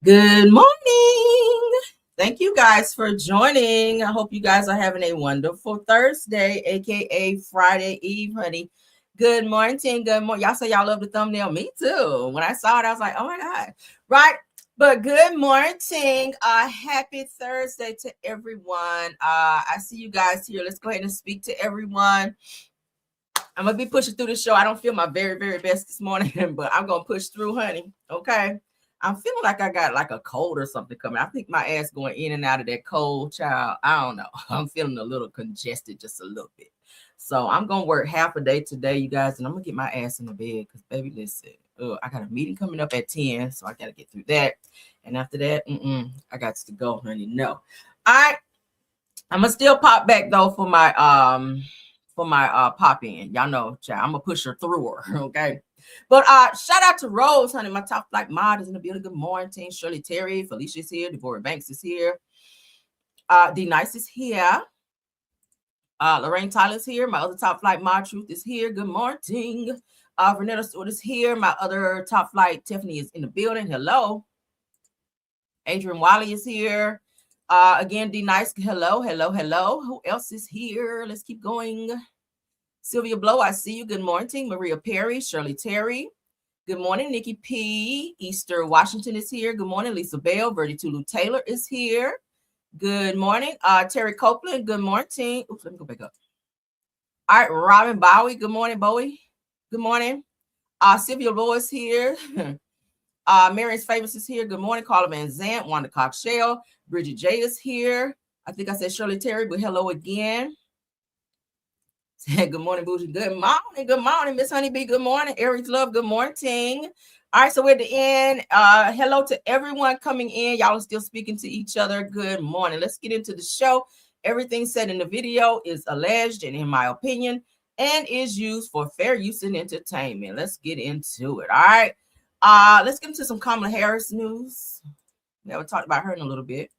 Good morning. Thank you guys for joining. I hope you guys are having a wonderful Thursday, aka Friday Eve, honey. Good morning. Good morning. Y'all say y'all love the thumbnail. Me too. When I saw it, I was like, oh my God. Right. But good morning. Happy Thursday to everyone. I see you guys here. Let's go ahead and speak to everyone. I'm gonna be pushing through the show. I don't feel my very, very best this morning, but I'm gonna push through, honey. Okay. I'm feeling like I got like a cold or something coming. I think my ass going in and out of that cold, child. I don't know. I'm feeling a little congested, just a little bit. So I'm gonna work half a day today, you guys, and I'm gonna get my ass in the bed because, baby, listen, I got a meeting coming up at 10, so I gotta get through that. And after that, I got to go, honey. No, all right. I'm gonna still pop back though for my pop in. Y'all know, child, I'm gonna push her through her, okay? But shout out to Rose, honey. My top flight mod is in the building. Good morning. Shirley Terry, Felicia's here, Deborah Banks is here. D Nice is here. Lorraine Tyler's here. My other top flight mod Truth is here. Good morning. Renetta Stewart is here. My other top flight Tiffany is in the building. Hello. Adrian Wiley is here. Again, D Nice. Hello. Who else is here? Let's keep going. Sylvia Blow, I see you. Good morning. Maria Perry, Shirley Terry. Good morning. Nikki P. Easter Washington is here. Good morning. Lisa Bell. Verdi Tulu Taylor is here. Good morning. Terry Copeland. Good morning. Oops, let me go back up. All right, Robin Bowie. Good morning, Bowie. Good morning. Sylvia Blow is here. Mary's Favors is here. Good morning. Carla Van Zant. Wanda Cox Shell. Bridget J is here. I think I said Shirley Terry, but hello again. Good morning, Bougie. Good morning, Miss Honeybee. Good morning, Eric's Love. Good morning. All right, so we're at the end. Hello to everyone coming in. Y'all are still speaking to each other. Good morning. Let's get into the show. Everything said in the video is alleged and, in my opinion, and is used for fair use and entertainment. Let's get into it. All right. Let's get into some Kamala Harris news. We haven't talked about her in a little bit.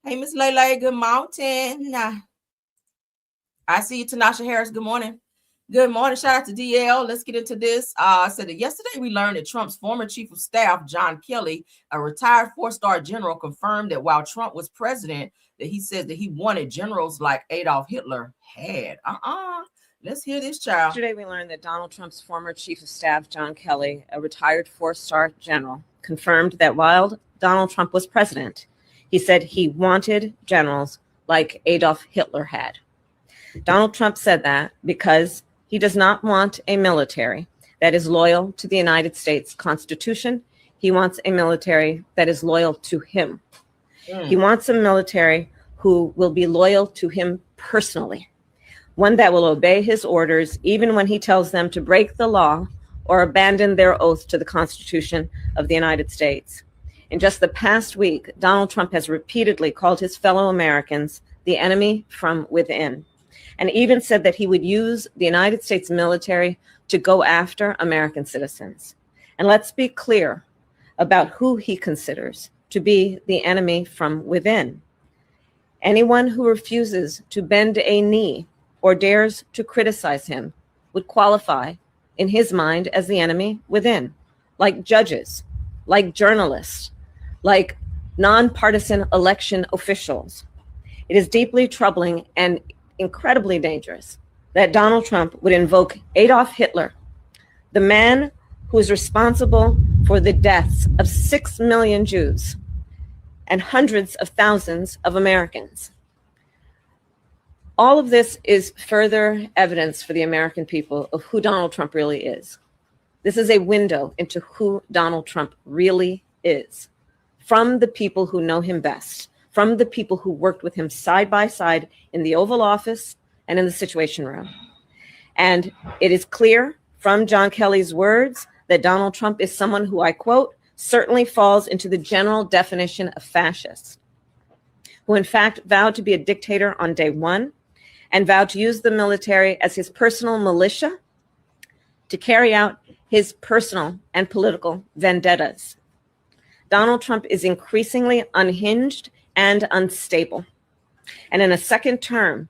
Hey, Miss Lele. Good morning. I see you, Tanasha Harris. Good morning. Good morning. Shout out to DL. Let's get into this. Said that yesterday we learned that Trump's former chief of staff, John Kelly, a retired four-star general, confirmed that while Trump was president, that he said that he wanted generals like Adolf Hitler had. Let's hear this, child. Yesterday we learned that Donald Trump's former chief of staff, John Kelly, a retired four-star general, confirmed that while Donald Trump was president, he said he wanted generals like Adolf Hitler had. Donald Trump said that because he does not want a military that is loyal to the United States Constitution. He wants a military that is loyal to him. He wants a military who will be loyal to him personally, one that will obey his orders even when he tells them to break the law or abandon their oath to the Constitution of the United States. In just the past week, Donald Trump has repeatedly called his fellow Americans the enemy from within, and even said that he would use the United States military to go after American citizens. And let's be clear about who he considers to be the enemy from within. Anyone who refuses to bend a knee or dares to criticize him would qualify, in his mind, as the enemy within, like judges, like journalists, like nonpartisan election officials. It is deeply troubling and incredibly dangerous that Donald Trump would invoke Adolf Hitler, the man who is responsible for the deaths of 6 million Jews and hundreds of thousands of Americans. All of this is further evidence for the American people of who Donald Trump really is. This is a window into who Donald Trump really is, from the people who know him best, from the people who worked with him side by side in the Oval Office and in the Situation Room. And it is clear from John Kelly's words that Donald Trump is someone who, I quote, certainly falls into the general definition of fascist, who in fact vowed to be a dictator on day one and vowed to use the military as his personal militia to carry out his personal and political vendettas. Donald Trump is increasingly unhinged and unstable. And in a second term,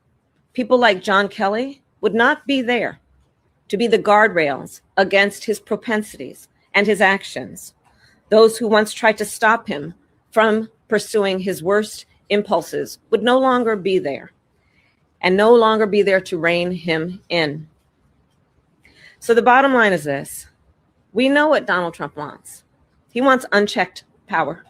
people like John Kelly would not be there to be the guardrails against his propensities and his actions. Those who once tried to stop him from pursuing his worst impulses would no longer be there, and no longer be there to rein him in. So the bottom line is this. We know what Donald Trump wants. He wants unchecked power.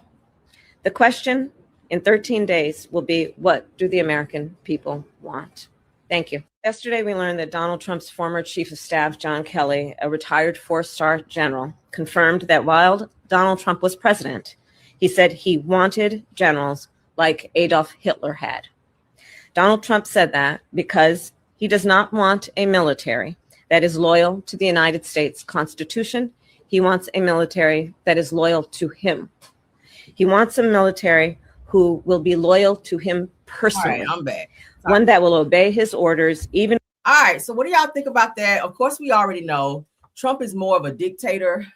The question in 13 days will be, what do the American people want? Thank you. Yesterday, we learned that Donald Trump's former chief of staff, John Kelly, a retired four-star general, confirmed that while Donald Trump was president, he said he wanted generals like Adolf Hitler had. Donald Trump said that because he does not want a military that is loyal to the United States Constitution. He wants a military that is loyal to him. He wants a military who will be loyal to him personally. All right, I'm back. One that will obey his orders, even. All right, so what do y'all think about that? Of course, we already know Trump is more of a dictator,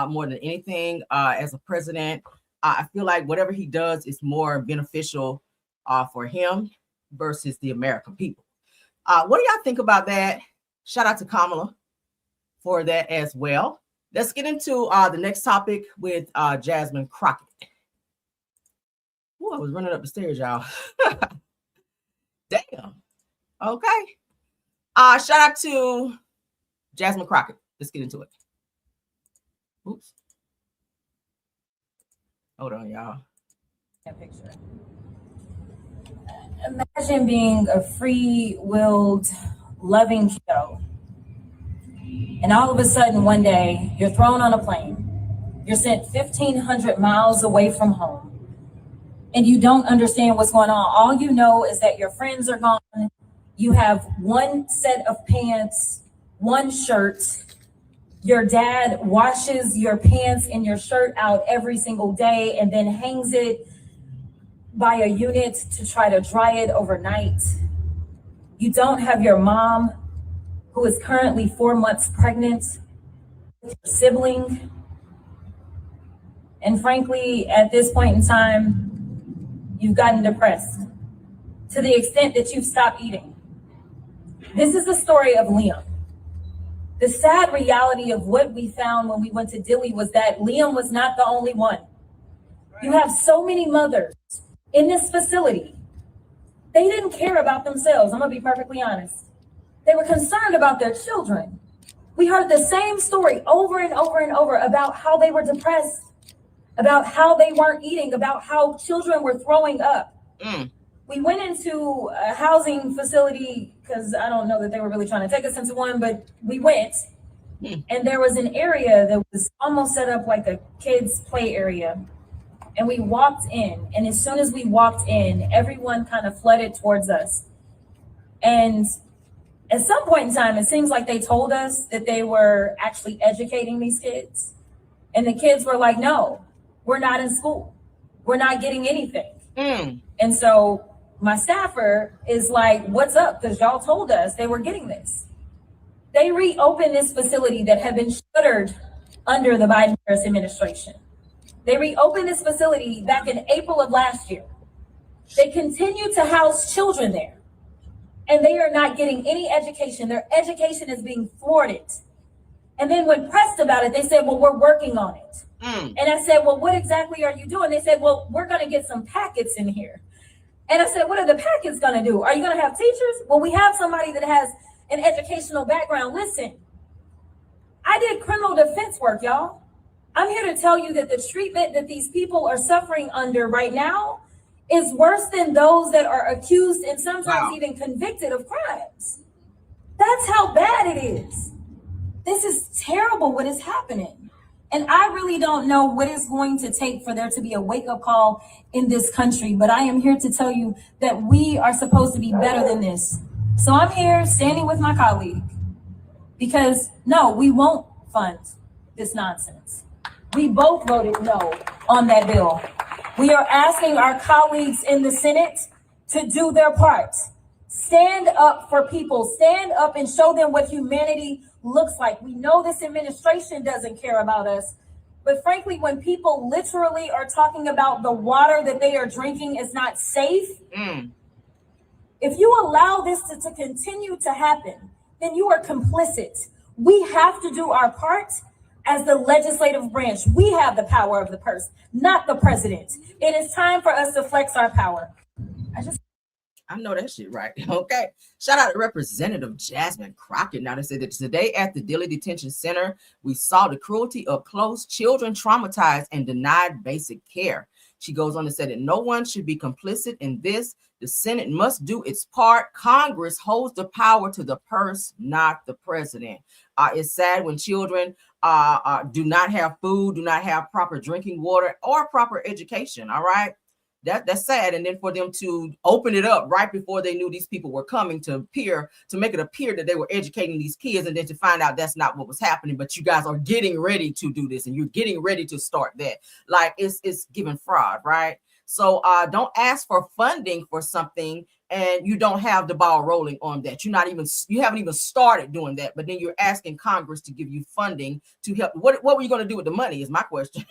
more than anything. As a president, I feel like whatever he does is more beneficial for him versus the American people. What do y'all think about that? Shout out to Kamala for that as well. Let's get into the next topic with Jasmine Crockett. Ooh, I was running up the stairs, y'all. Damn. Okay. Shout out to Jasmine Crockett. Let's get into it. Oops. Hold on, y'all. Picture. Imagine being a free-willed, loving kiddo. And all of a sudden, one day, you're thrown on a plane. You're sent 1,500 miles away from home. And you don't understand what's going on. All you know is that your friends are gone. You have one set of pants, one shirt. Your dad washes your pants and your shirt out every single day and then hangs it by a unit to try to dry it overnight. You don't have your mom, who is currently 4 months pregnant, with your sibling. And frankly, at this point in time, you've gotten depressed to the extent that you've stopped eating. This is the story of Liam. The sad reality of what we found when we went to Dilley was that Liam was not the only one. You have so many mothers in this facility. They didn't care about themselves. I'm gonna be perfectly honest. They were concerned about their children. We heard the same story over and over and over about how they were depressed, about how they weren't eating, about how children were throwing up. We went into a housing facility because I don't know that they were really trying to take us into one, but we went and there was an area that was almost set up like a kids' play area. And we walked in, and as soon as we walked in, everyone kind of flooded towards us. And at some point in time, it seems like they told us that they were actually educating these kids. And the kids were like, no, we're not in school. We're not getting anything. And so my staffer is like, what's up? Because y'all told us they were getting this. They reopened this facility that had been shuttered under the Biden-Harris administration. They reopened this facility back in April of last year. They continue to house children there, and they are not getting any education. Their education is being thwarted. And then when pressed about it, they said, well, we're working on it. And I said, well, what exactly are you doing? They said, well, we're going to get some packets in here. And I said, what are the packets going to do? Are you going to have teachers? Well, we have somebody that has an educational background. Listen, I did criminal defense work, y'all. I'm here to tell you that the treatment that these people are suffering under right now is worse than those that are accused and sometimes even convicted of crimes. That's how bad it is. This is terrible what is happening. And I really don't know what it's going to take for there to be a wake-up call in this country. But I am here to tell you that we are supposed to be better than this. So I'm here standing with my colleague because, no, we won't fund this nonsense. We both voted no on that bill. We are asking our colleagues in the Senate to do their part. Stand up for people. Stand up and show them what humanity looks like. We know this administration doesn't care about us, but frankly, when people literally are talking about the water that they are drinking is not safe, if you allow this to continue to happen, then you are complicit. We have to do our part as the legislative branch, we have the power of the purse, not the president. It is time for us to flex our power. I know that shit right. Okay. Shout out to Representative Jasmine Crockett. Now, they said that today at the Dilley Detention Center, we saw the cruelty up close, children traumatized and denied basic care. She goes on to say that no one should be complicit in this. The Senate must do its part. Congress holds the power to the purse, not the president. It's sad when children do not have food, do not have proper drinking water or proper education. All right. That's sad. And then for them to open it up right before they knew these people were coming to make it appear that they were educating these kids, and then to find out that's not what was happening. But you guys are getting ready to do this, and you're getting ready to start that. Like it's giving fraud, right? So don't ask for funding for something and you don't have the ball rolling on that. You haven't even started doing that, but then you're asking Congress to give you funding to help. What were you going to do with the money is my question.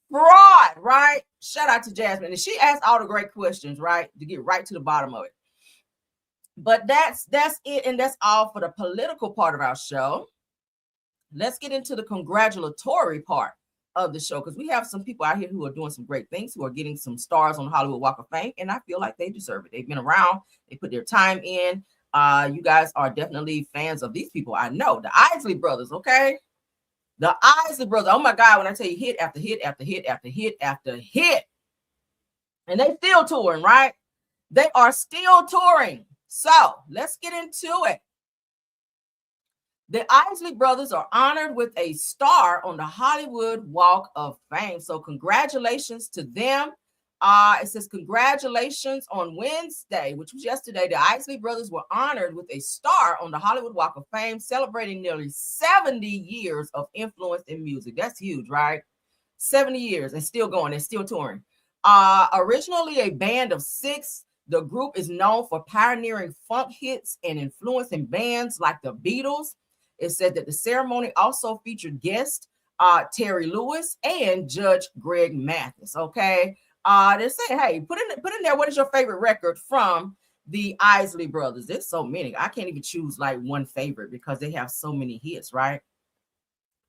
Fraud, right? Shout out to Jasmine. And she asked all the great questions, right? To get right to the bottom of it. But that's it. And that's all for the political part of our show. Let's get into the congratulatory part of the show, because we have some people out here who are doing some great things, who are getting some stars on the Hollywood Walk of Fame. And I feel like they deserve it. They've been around. They put their time in. You guys are definitely fans of these people. I know the Isley Brothers, okay? The Isley Brothers, oh my God, when I tell you hit after hit after hit after hit after hit. And they still touring, right? They are still touring. So let's get into it. The Isley Brothers are honored with a star on the Hollywood Walk of Fame. So congratulations to them. It says congratulations on Wednesday, which was yesterday. The Isley Brothers were honored with a star on the Hollywood Walk of Fame, celebrating nearly 70 years of influence in music. That's huge, right? 70 years and still going and still touring. Originally a band of 6, the group is known for pioneering funk hits and influencing bands like the Beatles. It said that the ceremony also featured guest Terry Lewis and Judge Greg Mathis. Okay. They're saying, hey, put in there, what is your favorite record from the Isley Brothers? There's so many. I can't even choose like one favorite because they have so many hits, right?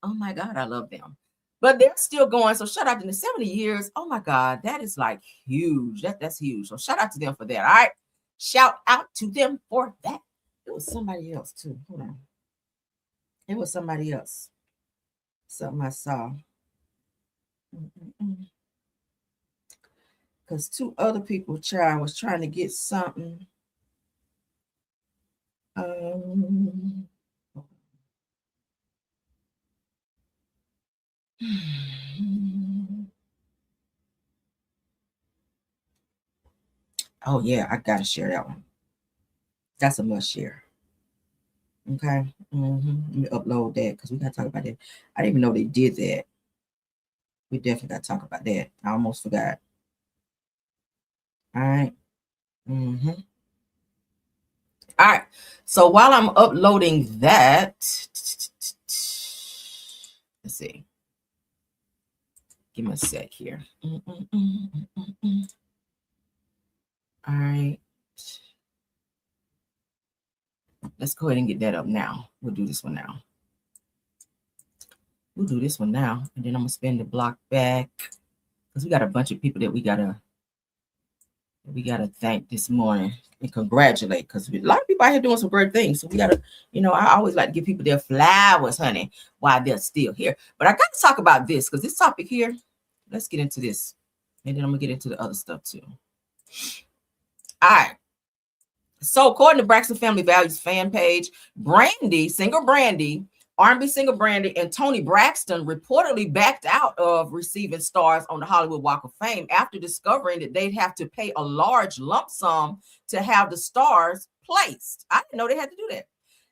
Oh my God, I love them. But they're still going. So shout out to the 70 years. Oh my God, that is like huge. That's huge. So shout out to them for that. All right. Shout out to them for that. It was somebody else too. Hold on. It was somebody else. Something I saw. Because 2 other people, child, was trying to get something. Oh yeah, I gotta share that one. That's a must share. Okay. Let me upload that because we gotta talk about that. I didn't even know they did that. We definitely gotta talk about that. I almost forgot. All right. All right. So while I'm uploading that, let's see. Give me a sec here. All right. Let's go ahead and get that up now. We'll do this one now. And then I'm gonna spin the block back because we got a bunch of people that we gotta thank this morning and congratulate, because a lot of people out here doing some great things. So we gotta, I always like to give people their flowers, honey, while they're still here. But I got to talk about this because this topic here, let's get into this. And then I'm gonna get into the other stuff too. All right. So according to Braxton Family Values fan page, singer Brandy, R&B singer Brandy, and Toni Braxton reportedly backed out of receiving stars on the Hollywood Walk of Fame after discovering that they'd have to pay a large lump sum to have the stars placed. I didn't know they had to do that.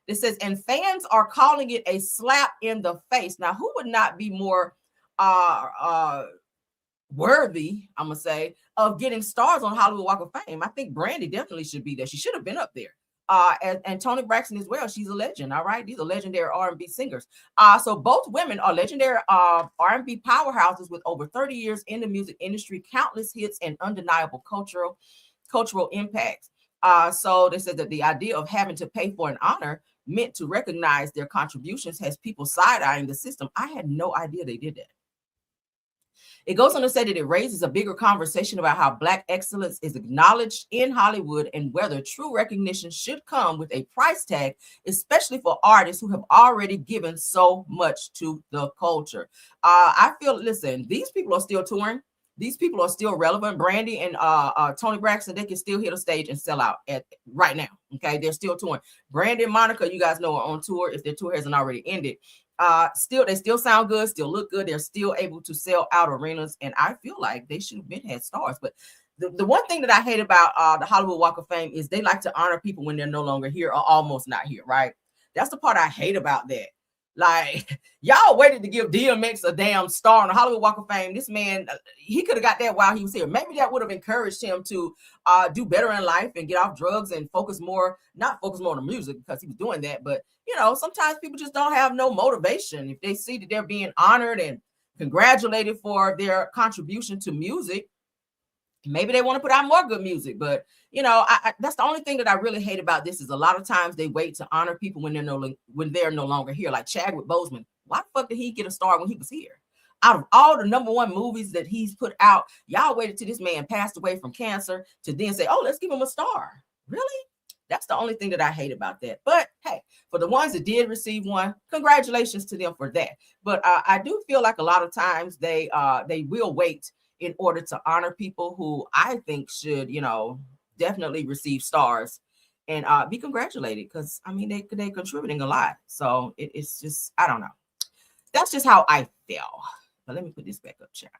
It says, and fans are calling it a slap in the face. Now, who would not be more worthy, I'm gonna say, of getting stars on Hollywood Walk of Fame? I think Brandy definitely should be there. She should have been up there. And Toni Braxton as well. She's a legend. All right, these are legendary R&B singers. So both women are legendary R&B powerhouses with over 30 years in the music industry, countless hits, and undeniable cultural impacts. So they said that the idea of having to pay for an honor meant to recognize their contributions has people side-eyeing the system. I had no idea they did that. It goes on to say that it raises a bigger conversation about how Black excellence is acknowledged in Hollywood and whether true recognition should come with a price tag, especially for artists who have already given so much to the culture. I feel, listen, these people are still touring. These people are still relevant. Brandy and Tony Braxton, they can still hit a stage and sell out at right now. Okay, they're still touring. Brandy and Monica, you guys know, are on tour if their tour hasn't already ended. They still sound good, still look good. They're still able to sell out arenas, and I feel like they should have been had stars. But the one thing that I hate about the Hollywood Walk of Fame is they like to honor people when they're no longer here or almost not here, right? That's the part I hate about that. Like, y'all waited to give DMX a damn star on the Hollywood Walk of Fame. This man, he could have got that while he was here. Maybe that would have encouraged him to do better in life and get off drugs and not focus more on the music, because he was doing that. But, you know, sometimes people just don't have no motivation. If they see that they're being honored and congratulated for their contribution to music, maybe they want to put out more good music. But, you know, that's the only thing that I really hate about this is a lot of times they wait to honor people when they're no longer here. Like Chadwick Boseman. Why the fuck did he get a star when he was here? Out of all the #1 movies that he's put out, y'all waited till this man passed away from cancer to then say, oh, let's give him a star. Really? That's the only thing that I hate about that. But hey, for the ones that did receive one, congratulations to them for that. But I do feel like a lot of times they will wait in order to honor people who I think should, you know, definitely receive stars and be congratulated, because I mean they're contributing a lot. So it's just, I don't know. That's just how I feel. But let me put this back up, child.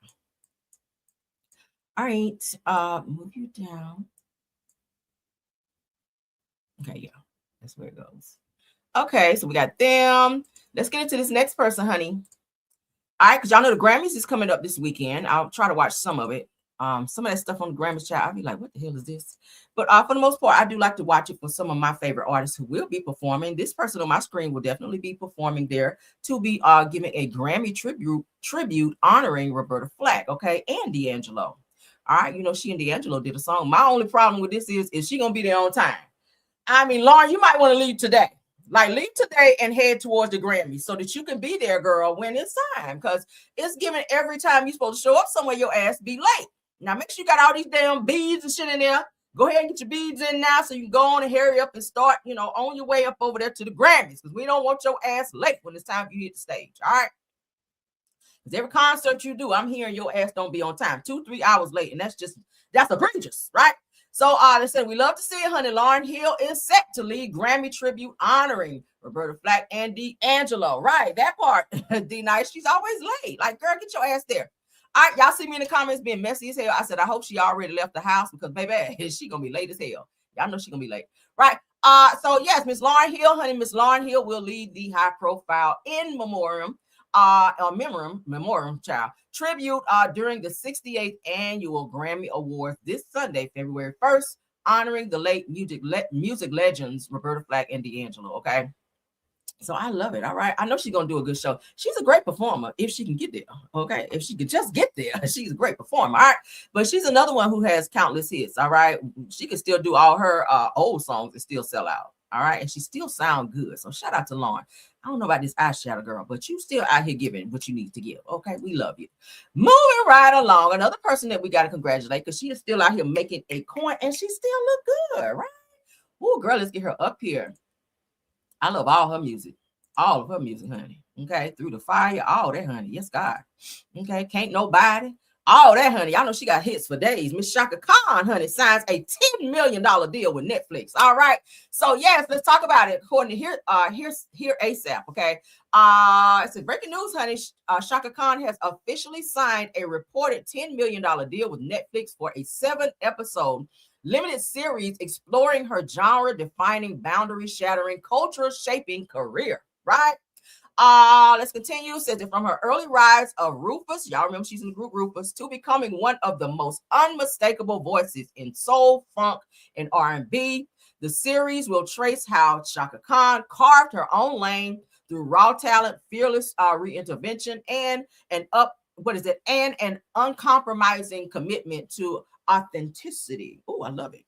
All right, move you down. Okay, yeah, that's where it goes. Okay, so we got them. Let's get into this next person, honey. All right, because y'all know the Grammys is coming up this weekend. I'll try to watch some of it. Some of that stuff on the Grammys, child, I'll be like, what the hell is this? But for the most part, I do like to watch it for some of my favorite artists who will be performing. This person on my screen will definitely be performing there to be giving a Grammy tribute honoring Roberta Flack, okay, and D'Angelo. All right, you know, she and D'Angelo did a song. My only problem with this is she gonna be there on time? I mean, Lauren, you might want to leave today. Like, leave today and head towards the Grammys so that you can be there, girl, when it's time. Because it's given every time you're supposed to show up somewhere, your ass be late. Now, make sure you got all these damn beads and shit in there. Go ahead and get your beads in now so you can go on and hurry up and start, you know, on your way up over there to the Grammys. Because we don't want your ass late when it's time for you to hit the stage. All right? Because every concert you do, I'm hearing your ass don't be on time. 2-3 hours late. And that's egregious, right? So they said, we love to see it, honey. Lauryn Hill is set to lead Grammy tribute honoring Roberta Flack and D'Angelo. Right, that part. D-Nice, she's always late. Like, girl, get your ass there. All right, y'all see me in the comments being messy as hell. I said, I hope she already left the house because, baby, she going to be late as hell. Y'all know she going to be late. Right. So, yes, Miss Lauryn Hill, honey, Miss Lauryn Hill will lead the high-profile in memoriam child tribute during the 68th annual Grammy Awards this Sunday, February 1st, honoring the late music legends Roberta Flack and D'Angelo. Okay, so I love it. All right, I know she's gonna do a good show. She's a great performer if she can get there. Okay, if she can just get there, she's a great performer. All right, but she's another one who has countless hits. All right, she can still do all her old songs and still sell out. All right, and she still sound good. So shout out to Lauren. I don't know about this eyeshadow girl, but you still out here giving what you need to give. Okay, we love you. Moving right along, another person that we got to congratulate because she is still out here making a coin and she still look good, right? Oh, girl, let's get her up here. I love all her music, honey. Okay, Through the Fire, all that, honey. Yes, God. Okay, Can't Nobody. All that, honey. Y'all know she got hits for days. Miss Chaka Khan, honey, signs a $10 million deal with Netflix. All right. So, yes, let's talk about it. According to here ASAP, okay? It says, breaking news, honey. Chaka Khan has officially signed a reported $10 million deal with Netflix for a 7-episode limited series exploring her genre-defining, boundary-shattering, culture-shaping career, right? Let's continue. Says that from her early rise of Rufus, y'all remember she's in the group Rufus, to becoming one of the most unmistakable voices in soul, funk, and R&B. The series will trace how Chaka Khan carved her own lane through raw talent, fearless reintervention, and an uncompromising commitment to authenticity. Oh, I love it.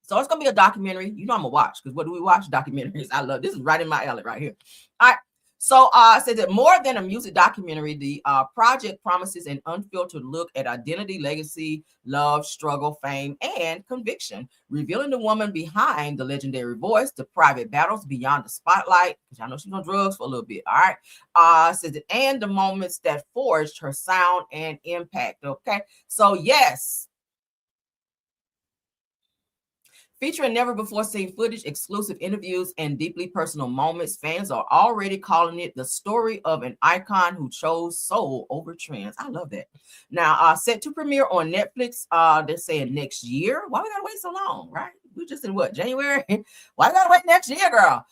So it's gonna be a documentary. You know I'm gonna watch, because what do we watch? Documentaries. I love this. Is right in my alley right here. All right. So I said that more than a music documentary, the project promises an unfiltered look at identity, legacy, love, struggle, fame, and conviction, revealing the woman behind the legendary voice, the private battles beyond the spotlight, because I know she's on drugs for a little bit. All right. Says that, and the moments that forged her sound and impact. Okay. So yes. Featuring never before seen footage, exclusive interviews, and deeply personal moments, fans are already calling it the story of an icon who chose soul over trends. I love that. Now, set to premiere on Netflix, they're saying next year. Why we gotta wait so long, right? We're just in what, January? Why we gotta wait next year, girl?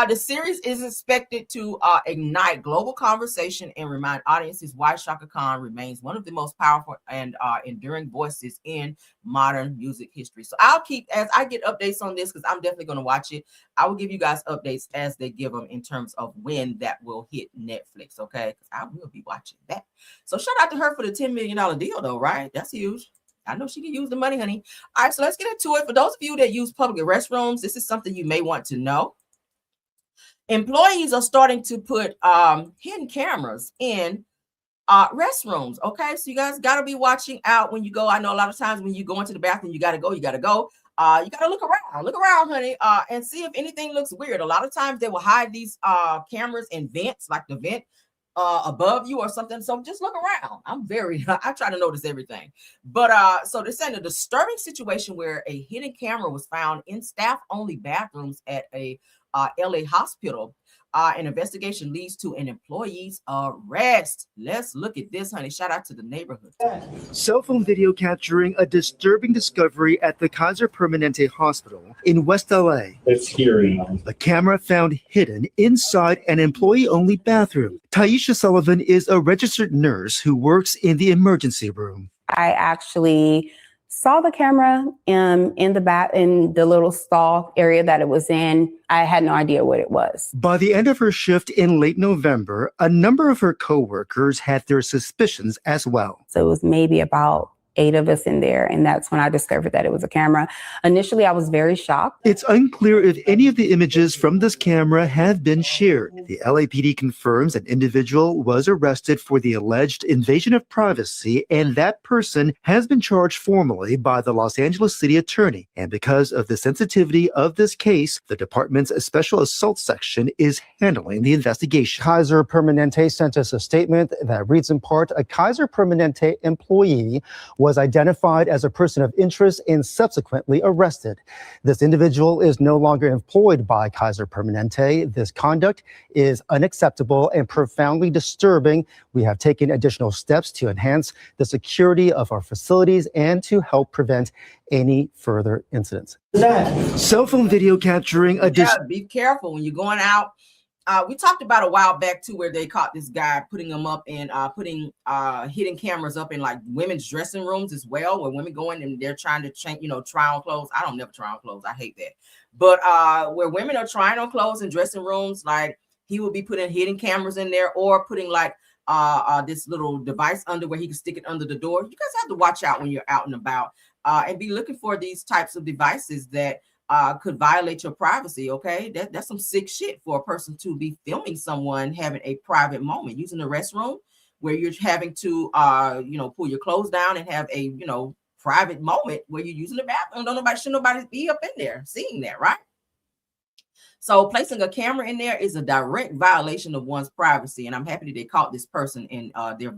The series is expected to ignite global conversation and remind audiences why Shaka Khan remains one of the most powerful and enduring voices in modern music history. So I'll keep, as I get updates on this, because I'm definitely going to watch it, I will give you guys updates as they give them in terms of when that will hit Netflix. Okay, because I will be watching that. So shout out to her for the $10 million deal, though, right? That's huge. I know she can use the money, honey. All right, so let's get into it. For those of you that use public restrooms, this is something you may want to know. Employees are starting to put hidden cameras in restrooms. Okay, so you guys got to be watching out when you go. I know a lot of times when you go into the bathroom, you got to go. You got to look around, honey, and see if anything looks weird. A lot of times they will hide these cameras in vents, like the vent above you or something. So just look around. I try to notice everything. But so they're saying a disturbing situation where a hidden camera was found in staff-only bathrooms at a LA hospital. An investigation leads to an employee's arrest. Let's look at this, honey. Shout out to the neighborhood. Cell phone video capturing a disturbing discovery at the Kaiser Permanente Hospital in West LA. It's here, you know. A camera found hidden inside an employee-only bathroom. Taisha Sullivan is a registered nurse who works in the emergency room. I actually saw the camera in the little stall area that it was in. I had no idea what it was. By the end of her shift in late November, a number of her coworkers had their suspicions as well. So it was maybe about 8 of us in there, and that's when I discovered that it was a camera. Initially, I was very shocked. It's unclear if any of the images from this camera have been shared. The LAPD confirms an individual was arrested for the alleged invasion of privacy, and that person has been charged formally by the Los Angeles City Attorney. And because of the sensitivity of this case, the department's Special Assault Section is handling the investigation. Kaiser Permanente sent us a statement that reads in part, a Kaiser Permanente employee was identified as a person of interest and subsequently arrested. This individual is no longer employed by Kaiser Permanente. This conduct is unacceptable and profoundly disturbing. We have taken additional steps to enhance the security of our facilities and to help prevent any further incidents. Cell phone video capturing a be careful when you're going out. We talked about a while back too, where they caught this guy putting them up and putting hidden cameras up in like women's dressing rooms as well, where women go in and they're trying to try on clothes. I don't never try on clothes. I hate that. But where women are trying on clothes in dressing rooms, like he will be putting hidden cameras in there or putting like this little device under where he can stick it under the door. You guys have to watch out when you're out and about and be looking for these types of devices that could violate your privacy. Okay, that's some sick shit for a person to be filming someone having a private moment, using the restroom where you're having to pull your clothes down and have a private moment where you're using the bathroom. Should nobody be up in there seeing that, right? So placing a camera in there is a direct violation of one's privacy. And I'm happy that they caught this person and they're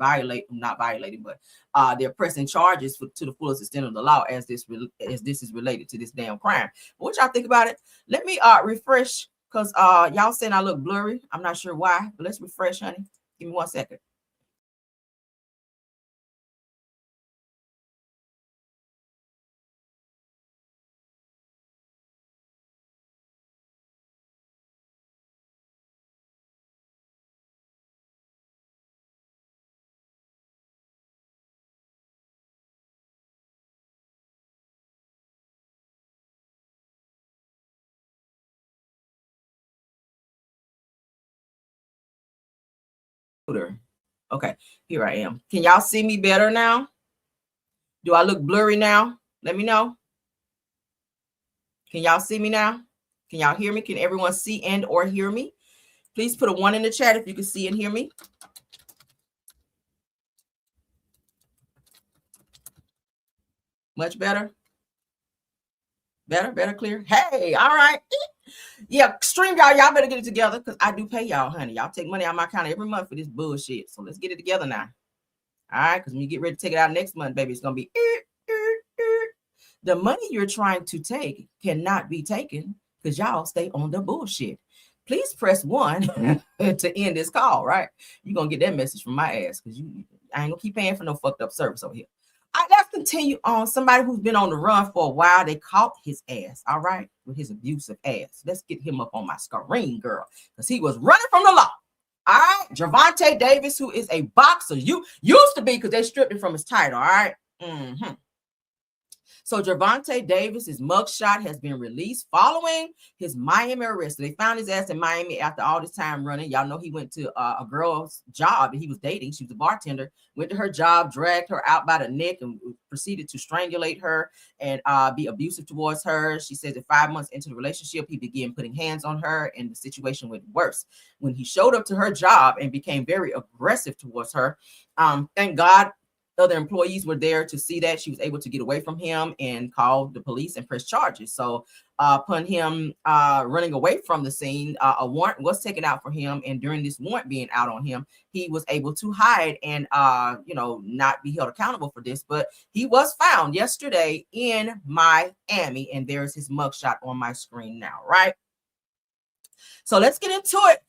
they're pressing charges to the fullest extent of the law as this is related to this damn crime. But what y'all think about it? Let me refresh, because y'all saying I look blurry. I'm not sure why, but let's refresh, honey. Give me 1 second. Okay, here I am. Can y'all see me better now? Do I look blurry now? Let me know. Can y'all see me now? Can y'all hear me? Can everyone see and or hear me? Please put a 1 in the chat if you can see and hear me. Much better. Better, clear. Hey, all right. Yeah, stream y'all better get it together because I do pay y'all, honey. Y'all take money out of my account every month for this bullshit. So let's get it together now. All right, because when you get ready to take it out next month, baby, it's going to be the money you're trying to take cannot be taken because y'all stay on the bullshit. Please press 1 to end this call, right? You're going to get that message from my ass because I ain't going to keep paying for no fucked up service over here. All right, let's continue on. Somebody who's been on the run for a while, they caught his ass, all right, with his abusive ass. Let's get him up on my screen, girl, because he was running from the law. All right, Gervonta Davis, who is a boxer, you used to be because they stripped him from his title, all right? So Gervonta Davis's mugshot has been released following his Miami arrest. They found his ass in Miami after all this time running. Y'all know he went to a girl's job that he was dating. She was a bartender, went to her job, dragged her out by the neck and proceeded to strangulate her and be abusive towards her. She says that 5 months into the relationship, he began putting hands on her and the situation went worse. When he showed up to her job and became very aggressive towards her, thank God other employees were there to see that. She was able to get away from him and call the police and press charges. So upon him running away from the scene, a warrant was taken out for him. And during this warrant being out on him, he was able to hide and, not be held accountable for this. But he was found yesterday in Miami. And there's his mugshot on my screen now, right? So let's get into it.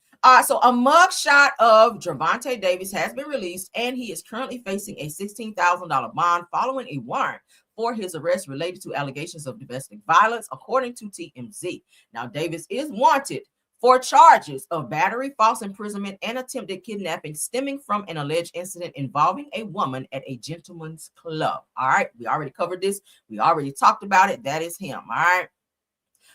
So a mugshot of Gervonta Davis has been released, and he is currently facing a $16,000 bond following a warrant for his arrest related to allegations of domestic violence, according to TMZ. Now, Davis is wanted for charges of battery, false imprisonment, and attempted kidnapping stemming from an alleged incident involving a woman at a gentleman's club. All right, we already covered this. We already talked about it. That is him. All right.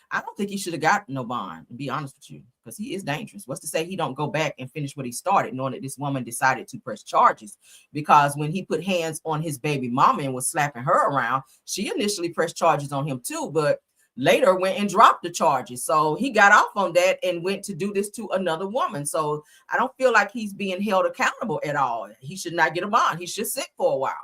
I don't think he should have got no bond, to be honest with you, because he is dangerous. What's to say he don't go back and finish what he started, knowing that this woman decided to press charges? Because when he put hands on his baby mama and was slapping her around, she initially pressed charges on him too, but later went and dropped the charges. So he got off on that and went to do this to another woman. So I don't feel like he's being held accountable at all. He should not get a bond. He should sit for a while.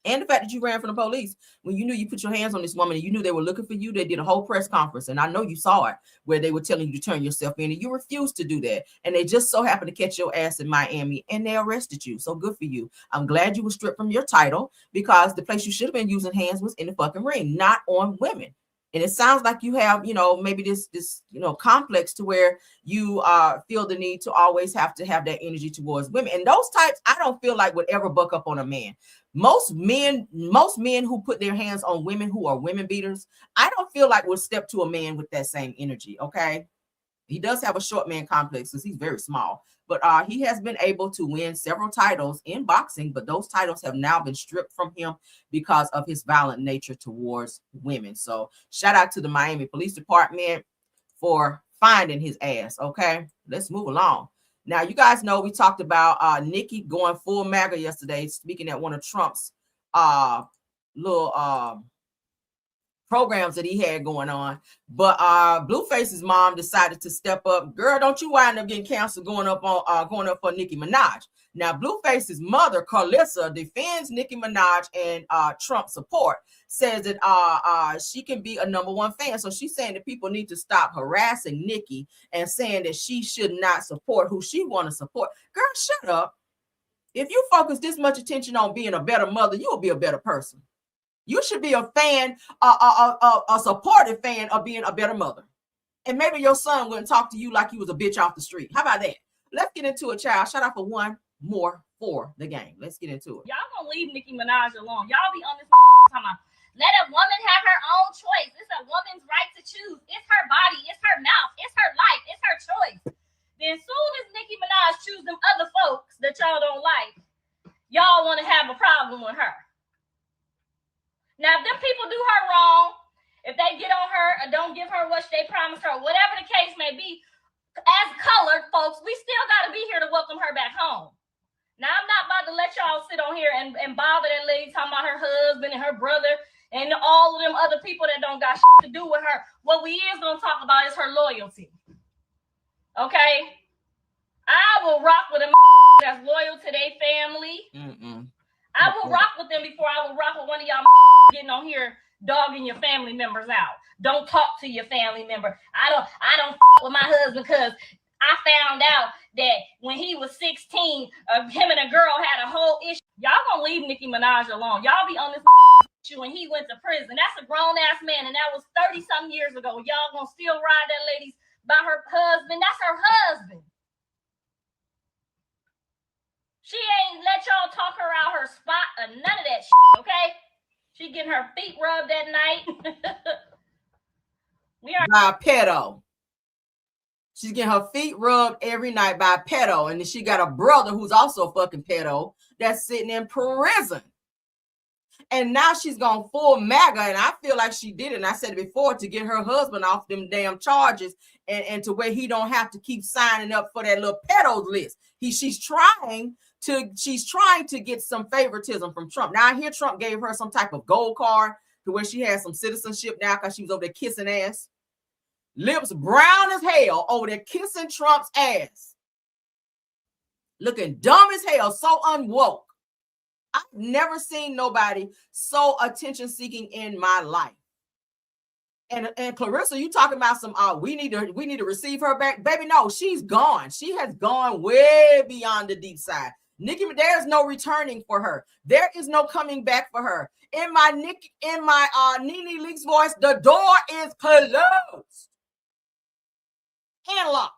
And the fact that you ran from the police when you knew you put your hands on this woman and you knew they were looking for you, they did a whole press conference. And I know you saw it where they were telling you to turn yourself in and you refused to do that. And they just so happened to catch your ass in Miami and they arrested you. So good for you. I'm glad you were stripped from your title because the place you should have been using hands was in the fucking ring, not on women. And it sounds like you have, maybe this complex to where you feel the need to always have to have that energy towards women. And those types, I don't feel like would ever buck up on a man. Most men who put their hands on women who are women beaters, I don't feel like would step to a man with that same energy. Okay. He does have a short man complex because he's very small, but he has been able to win several titles in boxing, but those titles have now been stripped from him because of his violent nature towards women. So shout out to the Miami Police Department for finding his ass. Okay, let's move along. Now, you guys know we talked about Nikki going full MAGA yesterday, speaking at one of Trump's little programs that he had going on. But Blueface's mom decided to step up. Girl, don't you wind up getting canceled going up for Nicki Minaj. Now, Blueface's mother, Carlissa, defends Nicki Minaj and Trump support, says that she can be a #1 fan. So she's saying that people need to stop harassing Nicki and saying that she should not support who she want to support. Girl, shut up. If you focus this much attention on being a better mother, you'll be a better person. You should be a fan, a supportive fan of being a better mother. And maybe your son wouldn't talk to you like you was a bitch off the street. How about that? Let's get into it, child. Shout out for one more for the game. Let's get into it. Y'all gonna leave Nicki Minaj alone. Y'all be on this talking about, let a woman have her own choice. It's a woman's right to choose. It's her body. It's her mouth. It's her life. It's her choice. Then soon as Nicki Minaj choose them other folks that y'all don't like, y'all want to have a problem with her. Now, if them people do her wrong, if they get on her or don't give her what they promised her, whatever the case may be, as colored folks, we still got to be here to welcome her back home. Now, I'm not about to let y'all sit on here and bother that lady talking about her husband and her brother and all of them other people that don't got shit to do with her. What we is gonna talk about is her loyalty. Okay, I will rock with a that's loyal to their family. I will rock with them before I will rock with one of y'all getting on here dogging your family members out. Don't talk to your family member. I don't with my husband because I found out that when he was 16, him and a girl had a whole issue. Y'all gonna leave Nicki Minaj alone. Y'all be on this issue when he went to prison. That's a grown-ass man, and that was 30-something years ago. Y'all gonna still ride that lady by her husband? That's her husband. She ain't let y'all talk her out her spot or none of that shit, okay? She getting her feet rubbed that night. By a pedo. She's getting her feet rubbed every night by a pedo. And then she got a brother who's also a fucking pedo that's sitting in prison. And now she's gone full MAGA. And I feel like she did it. And I said it before, to get her husband off them damn charges and to where he don't have to keep signing up for that little pedos list. She's trying to get some favoritism from Trump. Now I hear Trump gave her some type of gold card to where she has some citizenship now because she was over there kissing ass. Lips brown as hell over there kissing Trump's ass. Looking dumb as hell, so unwoke. I've never seen nobody so attention-seeking in my life. And Clarissa, you talking about some we need to receive her back. Baby, no, she's gone. She has gone way beyond the deep side. Nicki, there's no returning for her. There is no coming back for her. In my Nene Leakes voice, the door is closed and locked.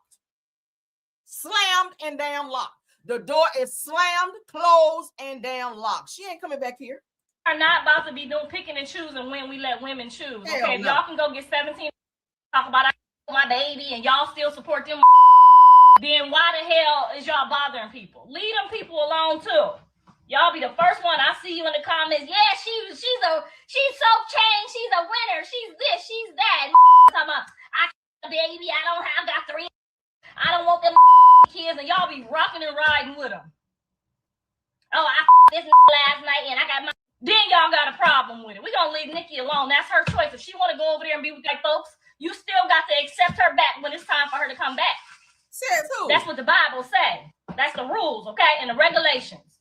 Slammed and damn locked. The door is slammed, closed, and damn locked. She ain't coming back here. Are not about to be doing picking and choosing when we let women choose. Hell okay, no. If y'all can go get 17, talk about my baby, and y'all still support them, then why the hell is y'all bothering people? Leave them people alone too. Y'all be the first one. I see you in the comments. Yeah, she's so changed. She's a winner. She's this. She's that. Talking about I baby. I got 3. I don't want them kids, and y'all be rocking and riding with them. Oh, I this last night, and I got my. Then y'all got a problem with it. We gonna leave Nicki alone. That's her choice. If she want to go over there and be with that folks, you still got to accept her back when it's time for her to come back. Says who? That's what the Bible say. That's the rules, okay, and the regulations.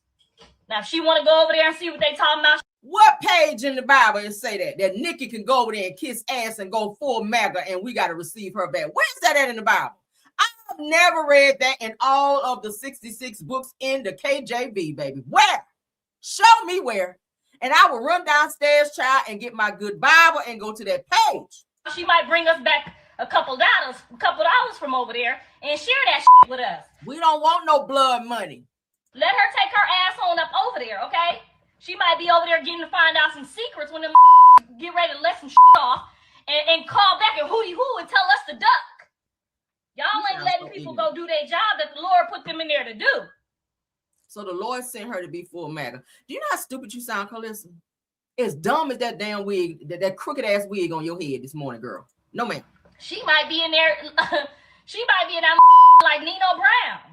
Now, if she want to go over there and see what they talking about. What page in the Bible is say that Nicki can go over there and kiss ass and go full MAGA and we got to receive her back? Where's that at in the Bible? I've never read that in all of the 66 books in the KJV, baby. Where? Show me where. And I will run downstairs, child, and get my good Bible and go to that page. She might bring us back a couple dollars from over there and share that shit with us. We don't want no blood money. Let her take her ass on up over there, okay? She might be over there getting to find out some secrets when them get ready to let some shit off and call back and hooty hoo and tell us to duck. Y'all ain't letting people go do their job that the Lord put them in there to do. So the Lord sent her to be full MAGA. Do you know how stupid you sound, Calissa? As dumb as that damn wig, that crooked ass wig on your head this morning, girl. No, ma'am. She might be in there. She might be in that like Nino Brown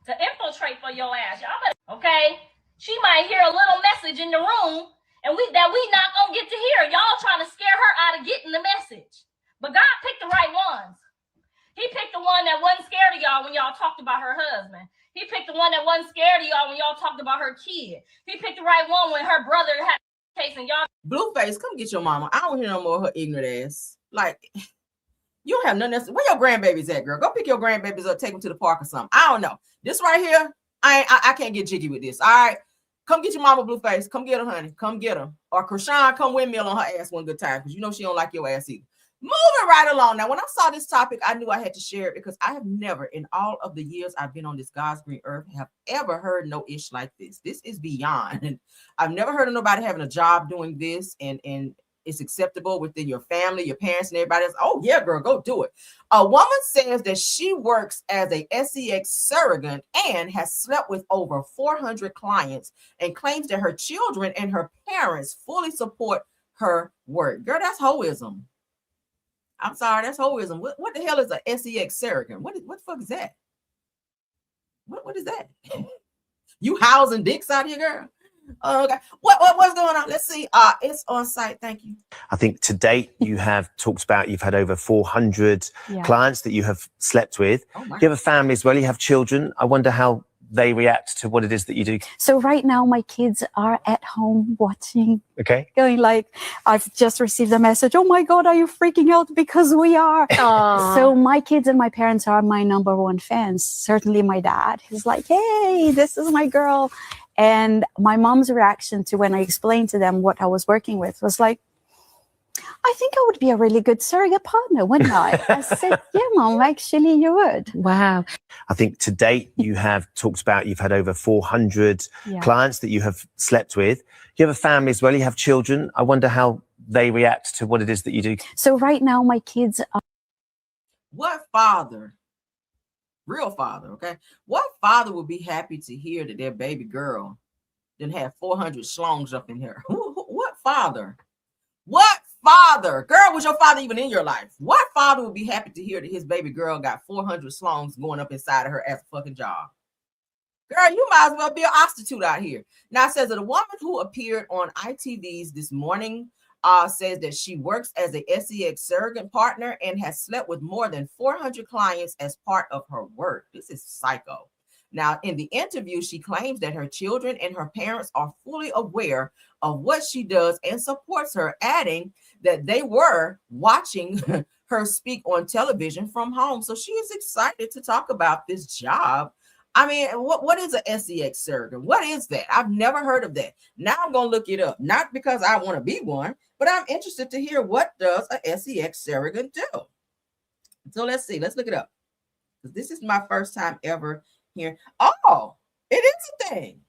to infiltrate for your ass. Y'all better, okay? She might hear a little message in the room and we not gonna get to hear. Y'all trying to scare her out of getting the message. But God picked the right ones. He picked the one that wasn't scared of y'all when y'all talked about her husband. He picked the one that wasn't scared of y'all when y'all talked about her kid. He picked the right one when her brother had a case and y'all. Blueface, come get your mama. I don't hear no more of her ignorant ass. Like, you don't have nothing else. Where your grandbabies at, girl? Go pick your grandbabies up, take them to the park or something. I don't know. This right here, I can't get jiggy with this. All right. Come get your mama, Blueface. Come get her, honey. Come get her. Or Krishan, come windmill on her ass one good time because you know she don't like your ass either. Moving right along. Now, when I saw this topic, I knew I had to share it because I have never, in all of the years I've been on this God's green earth, have ever heard no ish like this. This is beyond. And I've never heard of nobody having a job doing this and it's acceptable within your family, your parents, and everybody else. Oh, yeah, girl, go do it. A woman says that she works as a sex surrogate and has slept with over 400 clients and claims that her children and her parents fully support her work. Girl, that's hoism. I'm sorry, that's hoism. What the hell is a sex surrogate? What the fuck is that? What is that? You housing dicks out here, girl? Okay. What's going on? Let's see. It's on site. Thank you. I think to date you have talked about you've had over 400 clients that you have slept with. Oh my. You have a family as well. You have children. I wonder how they react to what it is that you do. So right now my kids are at home watching, Okay. going like, I've just received a message, oh my God, are you freaking out? Because we are. So my kids and my parents are my number one fans. Certainly my dad. He's like, hey, this is my girl. And my mom's reaction to when I explained to them what I was working with was like, I think I would be a really good surrogate partner, wouldn't I? I said, yeah, Mom, actually you would. Wow. I think to date you have talked about you've had over 400 clients that you have slept with. You have a family as well. You have children. I wonder how they react to what it is that you do. So right now my kids are. What father, real father, okay? What father would be happy to hear that their baby girl didn't have 400 schlongs up in here? What father? What father? Girl, was your father even in your life? What father would be happy to hear that his baby girl got 400 schlongs going up inside of her as a fucking job? Girl, you might as well be an prostitute out here. Now, it says that a woman who appeared on ITV's This Morning says that she works as a SEX surrogate partner and has slept with more than 400 clients as part of her work. This is psycho. Now, in the interview, she claims that her children and her parents are fully aware of what she does and supports her, adding that they were watching her speak on television from home. So she is excited to talk about this job. I mean, what is a SEX surrogate? What is that? I've never heard of that. Now I'm going to look it up, not because I want to be one, but I'm interested to hear what does a SEX surrogate do? So let's see. Let's look it up. This is my first time ever here. Oh, it is a thing.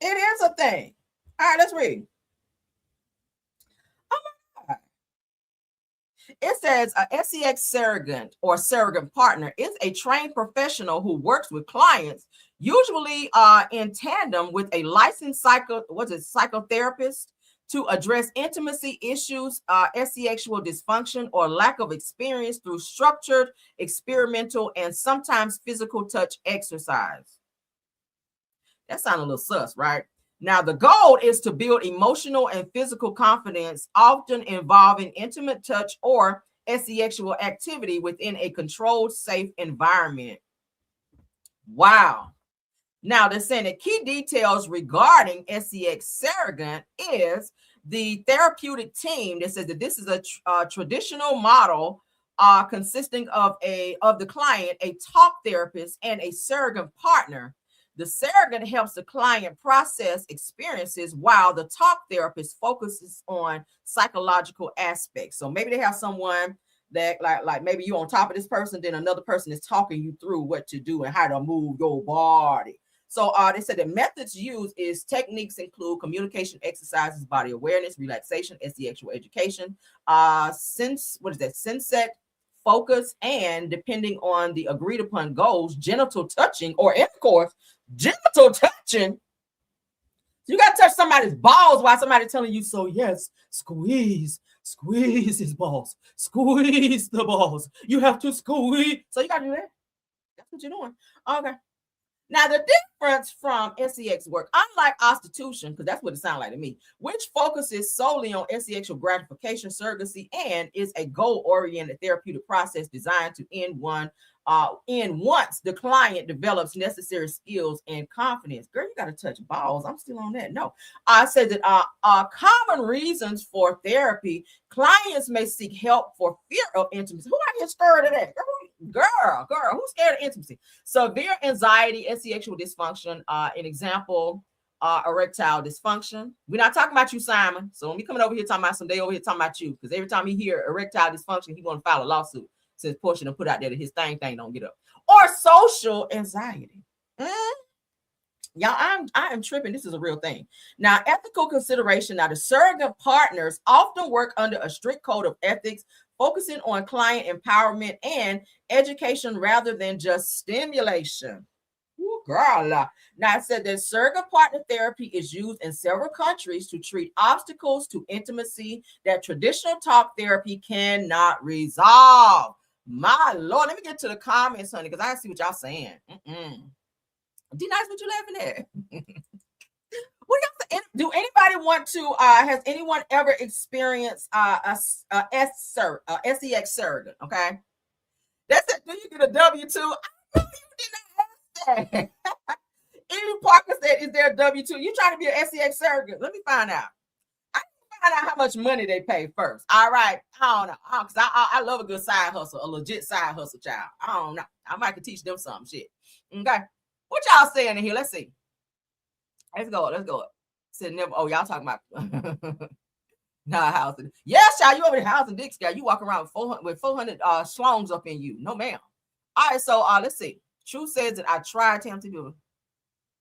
It is a thing. All right, let's read. Oh my God. It says a SEX surrogate or surrogate partner is a trained professional who works with clients, usually in tandem with a licensed psychotherapist to address intimacy issues, sexual dysfunction, or lack of experience through structured, experimental, and sometimes physical touch exercise. That sounds a little sus, right? Now, the goal is to build emotional and physical confidence, often involving intimate touch or sexual activity within a controlled, safe environment. Wow. Now, they're saying that key details regarding SEX surrogate is the therapeutic team that says that this is a traditional model consisting of the client, a talk therapist, and a surrogate partner. The surrogate helps the client process experiences while the talk therapist focuses on psychological aspects. So maybe they have someone that like maybe you're on top of this person, then another person is talking you through what to do and how to move your body. So they said the methods used is techniques include communication exercises, body awareness, relaxation, sexual education, sunset, focus, and depending on the agreed upon goals, genital touching or intercourse. Genital touching. You got to touch somebody's balls while somebody's telling you, so yes, squeeze his balls, squeeze the balls. You have to squeeze. So you got to do that. That's what you're doing. Okay. Now, the difference from SEX work, unlike prostitution, because that's what it sounds like to me, which focuses solely on sexual gratification, surrogacy, and is a goal-oriented therapeutic process designed to end once the client develops necessary skills and confidence. Girl, you got to touch balls. I'm still on that. No, I said that common reasons for therapy, clients may seek help for fear of intimacy. Who out here scared of that? Girl, who's scared of intimacy? Severe anxiety and sexual dysfunction. An example, erectile dysfunction. We're not talking about you, Simon. So when we coming over here talking about some day over here talking about you, because every time he hear erectile dysfunction, he going to file a lawsuit. Since Portia and put out there that his thing don't get up. Or social anxiety. Y'all, I am tripping. This is a real thing. Now, ethical consideration. Now, the surrogate partners often work under a strict code of ethics, focusing on client empowerment and education rather than just stimulation. Ooh, girl. Now, it said that surrogate partner therapy is used in several countries to treat obstacles to intimacy that traditional talk therapy cannot resolve. My Lord, let me get to the comments, honey, because I see what y'all saying. D-Nice, what you laughing at? What y'all Do anybody want to? Has anyone ever experienced SEX surrogate? Okay, that's it. Do you get a W-2? I know you did not ask that. Amy Parker said, "Is there a W-2? You trying to be an SEX surrogate? Let me find out. I can find out how much money they pay first. All right, I don't know, because I love a good side hustle, a legit side hustle, child. I don't know. I might could teach them some shit. Okay, what y'all saying in here? Let's see. Let's go. Said never. Oh, y'all talking about nah housing? Yes, child. You over the housing dicks guy. You walk around with 400 schlongs up in you. No, ma'am. All right, so let's see. True says that I tried to do.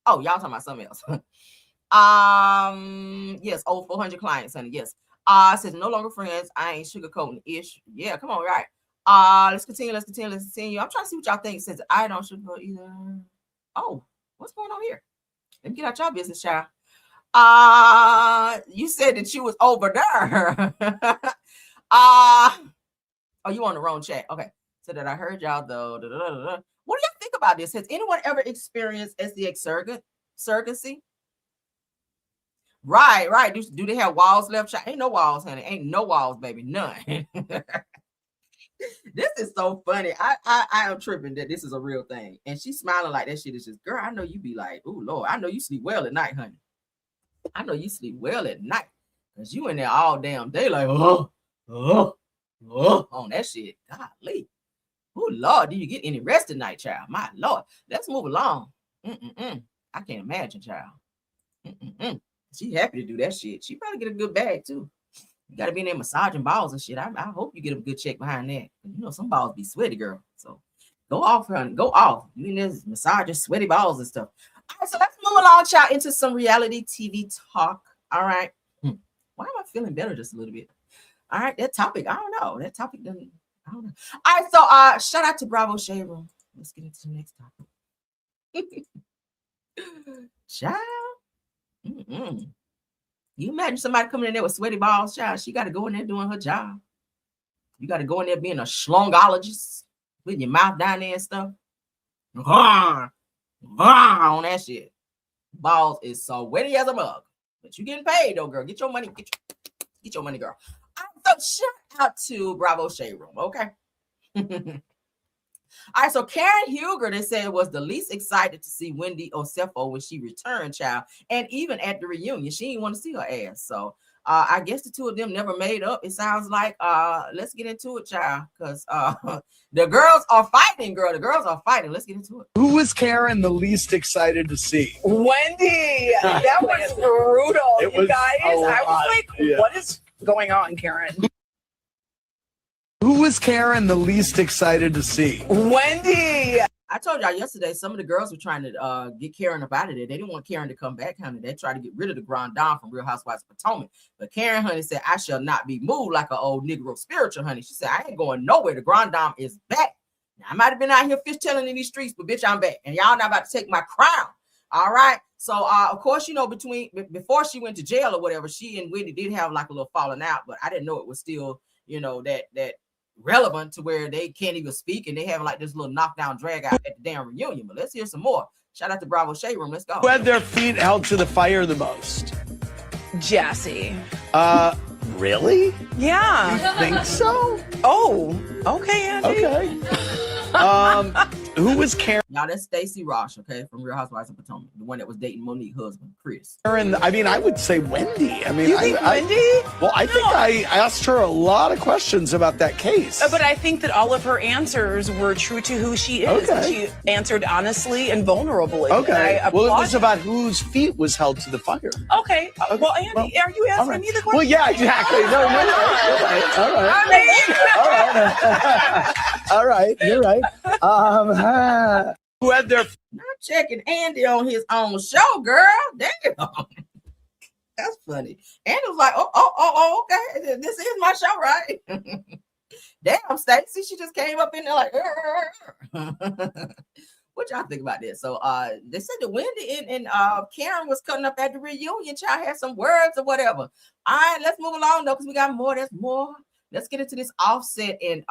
Oh, y'all talking about something else. Yes, 400 clients, honey. Yes. Says no longer friends. I ain't sugarcoating ish. Yeah, come on, right. Let's continue. I'm trying to see what y'all think. Says I don't sugarcoat either. Oh, what's going on here? Let me get out your business, child. You said that you was over there. Oh, you on the wrong chat. Okay. So that I heard y'all though. What do y'all think about this? Has anyone ever experienced SEX surrogacy? Right. Do they have walls left? Ain't no walls, honey. Ain't no walls, baby. None. This is so funny. I am tripping that this is a real thing. And she's smiling like that shit is just, girl, I know you be like, oh, Lord, I know you sleep well at night, honey. I know you sleep well at night. Because you in there all damn day like, on that shit. Golly. Oh, Lord, do you get any rest tonight, child? My Lord. Let's move along. I can't imagine, child. She happy to do that shit. She probably get a good bag, too. You got to be in there massaging balls and shit. I hope you get a good check behind that. You know, some balls be sweaty, girl. So go off, honey. Go off. You in there massaging sweaty balls and stuff. All right, so let's move along, child, into some reality TV talk. All right. Why am I feeling better just a little bit? All right, that topic, I don't know. That topic doesn't, I don't know. All right, so shout out to Bravo Shade Room. Let's get into the next topic. Child. You imagine somebody coming in there with sweaty balls, child. She got to go in there doing her job. You got to go in there being a schlongologist, putting your mouth down there and stuff. On that shit. Balls is so wetty as a mug. But you getting paid though, girl. Get your money. Get your money, girl. So shout out to Bravo Shade Room, okay? All right, so Karen Huger, they said, was the least excited to see Wendy Osefo when she returned, child. And even at the reunion, she didn't want to see her ass. So I guess the two of them never made up. It sounds like, let's get into it, child. Because the girls are fighting, girl. The girls are fighting. Let's get into it. Who was Karen the least excited to see? Wendy. That was brutal, you guys. I was like, what is going on, Karen? Who was Karen the least excited to see? Wendy. I told y'all yesterday, some of the girls were trying to get Karen up out of there. They didn't want Karen to come back, honey. They tried to get rid of the Grand Dame from Real Housewives of Potomac. But Karen, honey, said, I shall not be moved like an old Negro spiritual, honey. She said, I ain't going nowhere. The Grand Dame is back. Now, I might have been out here fishtailing in these streets, but bitch, I'm back. And y'all not about to take my crown. All right. So, of course, you know, before she went to jail or whatever, she and Wendy did have like a little falling out, but I didn't know it was still, you know, that relevant to where they can't even speak and they have like this little knockdown drag out at the damn reunion. But let's hear some more. Shout out to Bravo Shade Room. Let's go. Who had their feet held to the fire the most? Jassy. Really? Yeah. You think so? Oh, okay, Andy. Okay. Who was Karen? Y'all, that's Stacey Rosh, okay, from Real Housewives of Potomac, the one that was dating Monique's husband, Chris. I mean, I would say Wendy. I mean, You think Wendy? Well, I think I asked her a lot of questions about that case. But I think that all of her answers were true to who she is. Okay. She answered honestly and vulnerably. Okay. And Well, it was about whose feet was held to the fire. Okay. Well, Andy, are you asking me the question? Well, yeah, exactly. No, you're right. All right. All right. You're right. Who had their I'm checking Andy on his own show, girl. Damn. That's funny. Andy was like, oh, okay. This is my show, right? Damn, Stacey, she just came up in there like, what y'all think about this? So they said that Wendy and Karen was cutting up at the reunion. Child had some words or whatever. All right, let's move along though, because we got more. There's more Let's get into this Offset and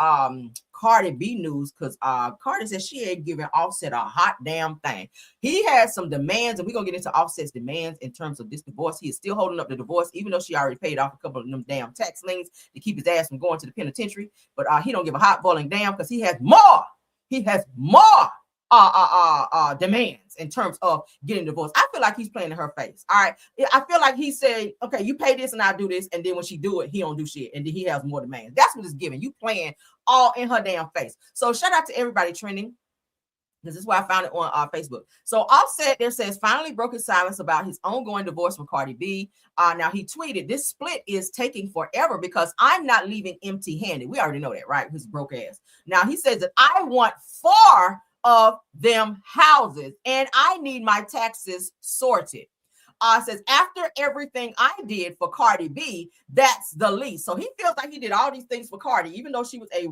Cardi B news, because Cardi says she ain't giving Offset a hot damn thing. He has some demands, and we're gonna get into Offset's demands in terms of this divorce. He is still holding up the divorce, even though she already paid off a couple of them damn tax liens to keep his ass from going to the penitentiary. But he don't give a hot boiling damn, because he has more. He has more demands in terms of getting divorced. I feel like he's playing in her face. All right. I feel like he said, okay, you pay this and I do this. And then when she do it, he don't do shit. And then he has more demands. That's what it's giving. You playing all in her damn face. So shout out to everybody trending. This is why I found it on Facebook. So Offset there says finally broke his silence about his ongoing divorce with Cardi B. Now he tweeted, this split is taking forever because I'm not leaving empty handed. We already know that, right? His broke ass. Now he says that I want 4 of them houses and I need my taxes sorted. Says after everything I did for Cardi B, that's the least. So he feels like he did all these things for Cardi, even though she was a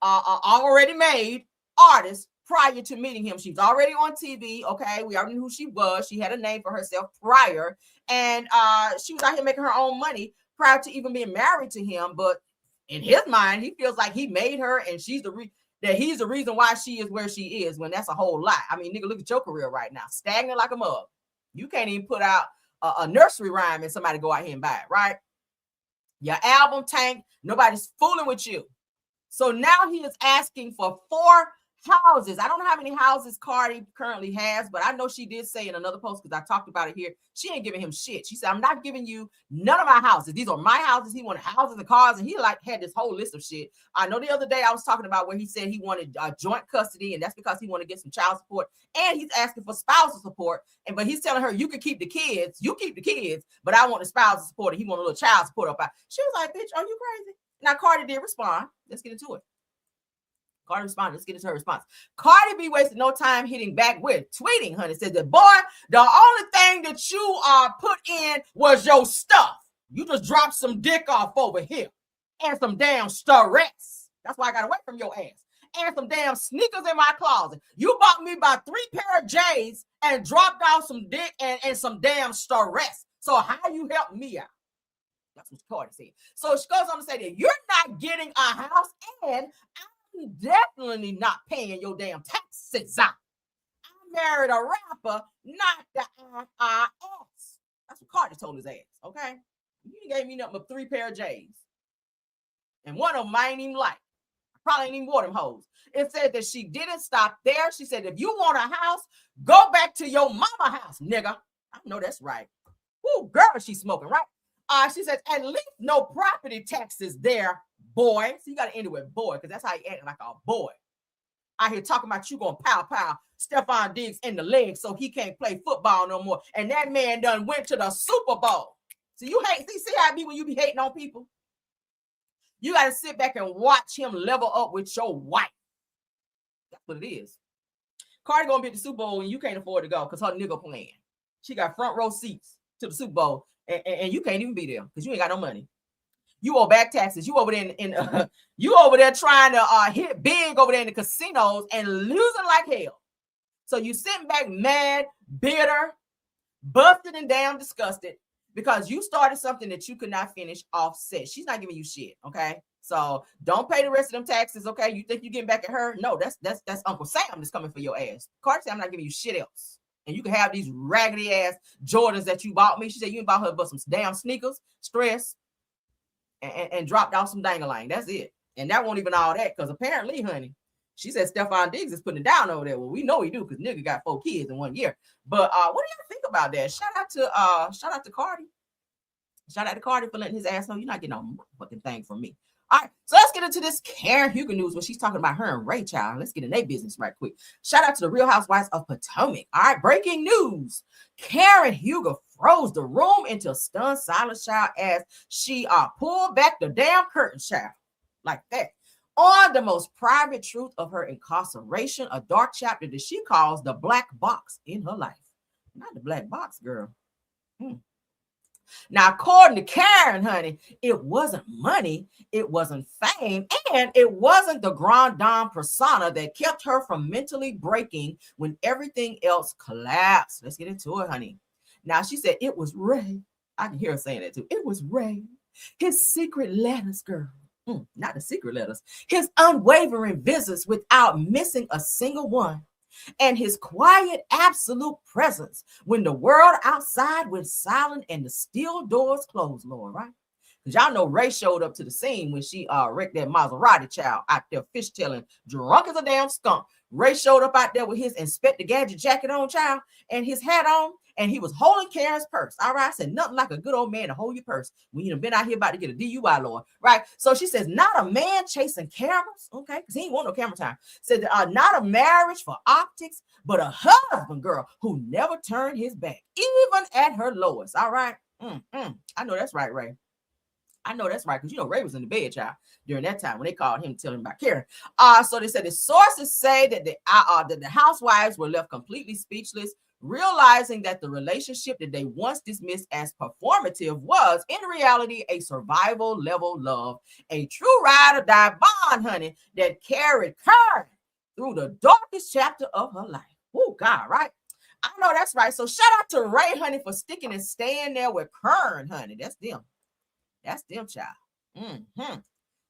already made artist prior to meeting him. She was already on TV. Okay, we already knew who she was. She had a name for herself prior, and she was out here making her own money prior to even being married to him. But in his mind, he feels like he made her, and she's that he's the reason why she is where she is, when that's a whole lie. I mean, nigga, look at your career right now. Stagnant like a mug. You can't even put out a nursery rhyme and somebody go out here and buy it, right? Your album tanked. Nobody's fooling with you. So now he is asking for 4 houses. I don't know how many houses Cardi currently has, but I know she did say in another post, because I talked about it here, she ain't giving him shit. She said, I'm not giving you none of my houses. These are my houses. He wanted houses and cars, and he had this whole list of shit. I know the other day I was talking about where he said he wanted joint custody, and that's because he wanted to get some child support, and he's asking for spousal support. But he's telling her, you can keep the kids, but I want the spousal support, and he want a little child support up out. She was like, bitch, are you crazy? Now Cardi did respond. Let's get into it. Cardi responded. Let's get into her response. Cardi B wasted no time hitting back with tweeting, honey. Said that, boy, the only thing that you put in was your stuff. You just dropped some dick off over here and some damn starrettes. That's why I got away from your ass. And some damn sneakers in my closet. You bought me about 3 pair of J's and dropped off some dick and some damn starrettes. So how you help me out? That's what Cardi said. So she goes on to say that you're not getting a house, and I'm definitely not paying your damn taxes out. I married a rapper, not the IRS. That's what Cardi told his ass, okay? You gave me nothing but 3 pair of J's. And one of them I ain't even like. I probably ain't even wore them hoes. It said that she didn't stop there. She said, if you want a house, go back to your mama house, nigga. I know that's right. Woo, girl, she's smoking, right? She says, at least no property taxes there, boy. So you got to end it with boy, because that's how you act like a boy. I hear talking about you going pow Stephon Diggs in the leg so he can't play football no more. And that man done went to the Super Bowl. So you hate, see how it be when you be hating on people? You got to sit back and watch him level up with your wife. That's what it is. Cardi gonna be at the Super Bowl and you can't afford to go because her nigga playing. She got front row seats to the Super Bowl. And you can't even be there because you ain't got no money. You owe back taxes. You over there you over there trying to hit big over there in the casinos and losing like hell. So you sitting back mad, bitter, busted and down, disgusted because you started something that you could not finish. Offset. She's not giving you shit. Okay. So don't pay the rest of them taxes. Okay. You think you're getting back at her? No, that's Uncle Sam that's coming for your ass. Cardi said, I'm not giving you shit else. And you can have these raggedy ass Jordans that you bought me. She said you bought her but some damn sneakers, stress, and dropped off some dangling. That's it. And that won't even all that because apparently, honey, she said Stephon Diggs is putting it down over there. Well, we know he do because nigga got 4 kids in 1 year. But what do you think about that? Shout out to Cardi. Shout out to Cardi for letting his ass know you're not getting no fucking thing from me. All right, so let's get into this Karen Huger news when she's talking about her and Ray Child. Let's get in their business right quick. Shout out to the Real Housewives of Potomac. All right, breaking news. Karen Huger froze the room into stunned silence, child, as she pulled back the damn curtain, child, like that. On the most private truth of her incarceration, a dark chapter that she calls the black box in her life. Not the black box, girl. Now, according to Karen, honey, it wasn't money, it wasn't fame, and it wasn't the grand dame persona that kept her from mentally breaking when everything else collapsed. Let's get into it, honey. Now, she said it was Ray. I can hear her saying that too. It was Ray. His secret letters, girl. Not the secret letters. His unwavering visits without missing a single one. And his quiet, absolute presence when the world outside went silent and the steel doors closed, Lord, right? Because y'all know Ray showed up to the scene when she wrecked that Maserati child out there fishtailing, drunk as a damn skunk. Ray showed up out there with his Inspector Gadget jacket on, child, and his hat on, and he was holding Karen's purse. All right, I said nothing like a good old man to hold your purse when you've been out here about to get a DUI, Lord, right? So she says, not a man chasing cameras, okay, because he ain't want no camera time. Said, not a marriage for optics, but a husband, girl, who never turned his back, even at her lowest. All right, I know that's right, Ray. I know that's right, because you know Ray was in the bed, child, during that time when they called him to tell him about Karen. So they said the sources say that the housewives were left completely speechless, realizing that the relationship that they once dismissed as performative was in reality a survival level love, a true ride or die bond, honey, that carried Karen through the darkest chapter of her life. Oh God, right? I know that's right. So shout out to Ray, honey, for sticking and staying there with Karen, honey. That's them. That's them, child.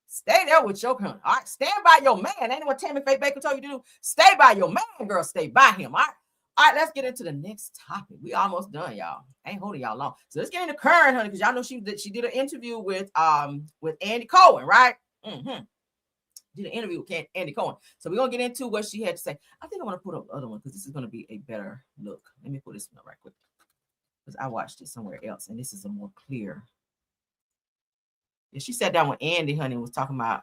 Stay there with your honey. All right, stand by your man. Ain't what Tammy Faye Baker told you to do. Stay by your man, girl. Stay by him. All right, let's get into the next topic. We almost done, y'all. Ain't holding y'all long. So let's get into Karen, honey, because y'all know she did an interview with Andy Cohen, right? Did an interview with Andy Cohen. So we're gonna get into what she had to say. I think I want to put up the other one because this is gonna be a better look. Let me put this one up right quick because I watched it somewhere else, and this is a more clear. Yeah, she sat down with Andy, honey, and was talking about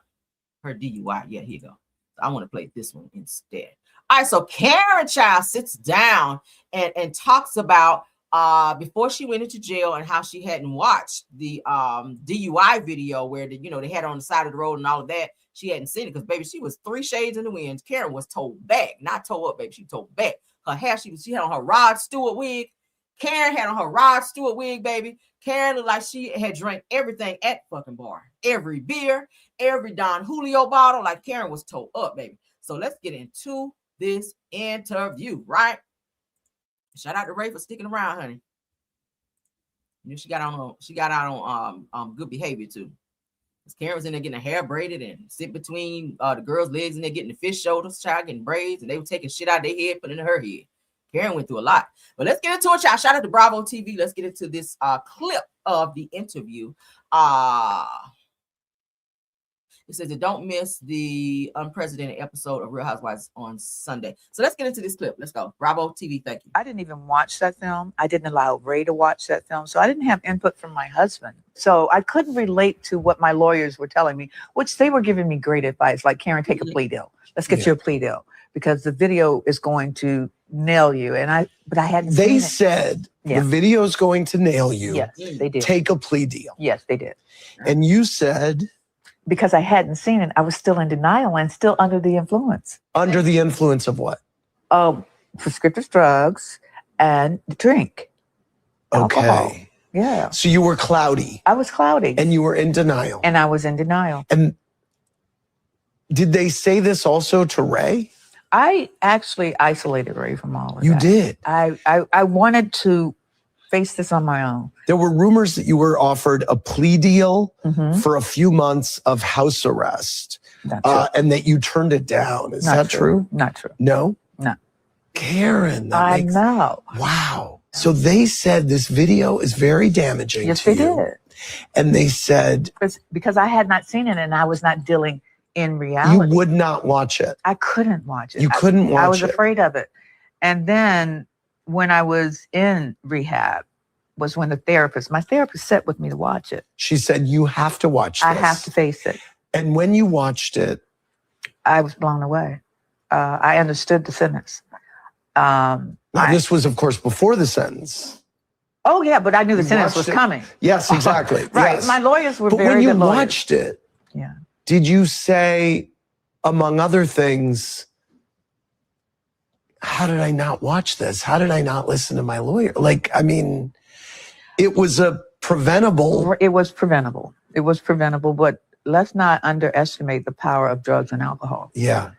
her DUI. Yeah, here you go. So I want to play this one instead. All right, so Karen Child sits down and talks about before she went into jail and how she hadn't watched the DUI video where they had her on the side of the road and all of that. She hadn't seen it because, baby, she was 3 shades in the wind. Karen was told back, not told up, baby. She told back. Her hair, she had on her Rod Stewart wig. Karen had on her Rod Stewart wig, baby. Karen looked like she had drank everything at fucking bar. Every beer, every Don Julio bottle, like Karen was told up, baby. So let's get into this interview, right? Shout out to Ray for sticking around, honey. You know, she got out on good behavior too. Because Karen was in there getting her hair braided and sit between the girls' legs and they're getting the fish shoulders, child, getting braids, and they were taking shit out of their head, putting it in her head. Karen went through a lot. But let's get into it, y'all. Shout out to Bravo TV. Let's get into this clip of the interview. It says that don't miss the unprecedented episode of Real Housewives on Sunday. So let's get into this clip. Let's go. Bravo TV, thank you. I didn't even watch that film. I didn't allow Ray to watch that film. So I didn't have input from my husband. So I couldn't relate to what my lawyers were telling me, which they were giving me great advice. Like, Karen, take a plea deal. Let's get you a plea deal because the video is going to nail you. But I hadn't seen it. They said the video is going to nail you. Yes, they did. Take a plea deal. Yes, they did. And you said... Because I hadn't seen it, I was still in denial and still under the influence. Under the influence of what? Prescriptive drugs and drink. Okay. Alcohol. Yeah. So you were cloudy. I was cloudy. And you were in denial. And I was in denial. And did they say this also to Ray? I actually isolated Ray from all of that. You did? I wanted to face this on my own. There were rumors that you were offered a plea deal for a few months of house arrest and that you turned it down. Is that true? Not true. No? No. Karen, I know. Wow. So they said this video is very damaging to you. Yes, they did. And they said... Because I had not seen it and I was not dealing in reality. You would not watch it. I couldn't watch it. You couldn't watch it. I was afraid of it. And then when I was in rehab was when my therapist sat with me to watch it. She said, you have to watch this. I have to face it. And when you watched it, I was blown away. I understood the sentence. This was, of course, before the sentence. Oh, yeah, but I knew the sentence was coming. Yes, exactly. Right. Yes. My lawyers were but very good lawyers. When you watched it, did you say, among other things, how did I not watch this? How did I not listen to my lawyer? Like, I mean, it was preventable. It was preventable. It was preventable, but let's not underestimate the power of drugs and alcohol. Yeah.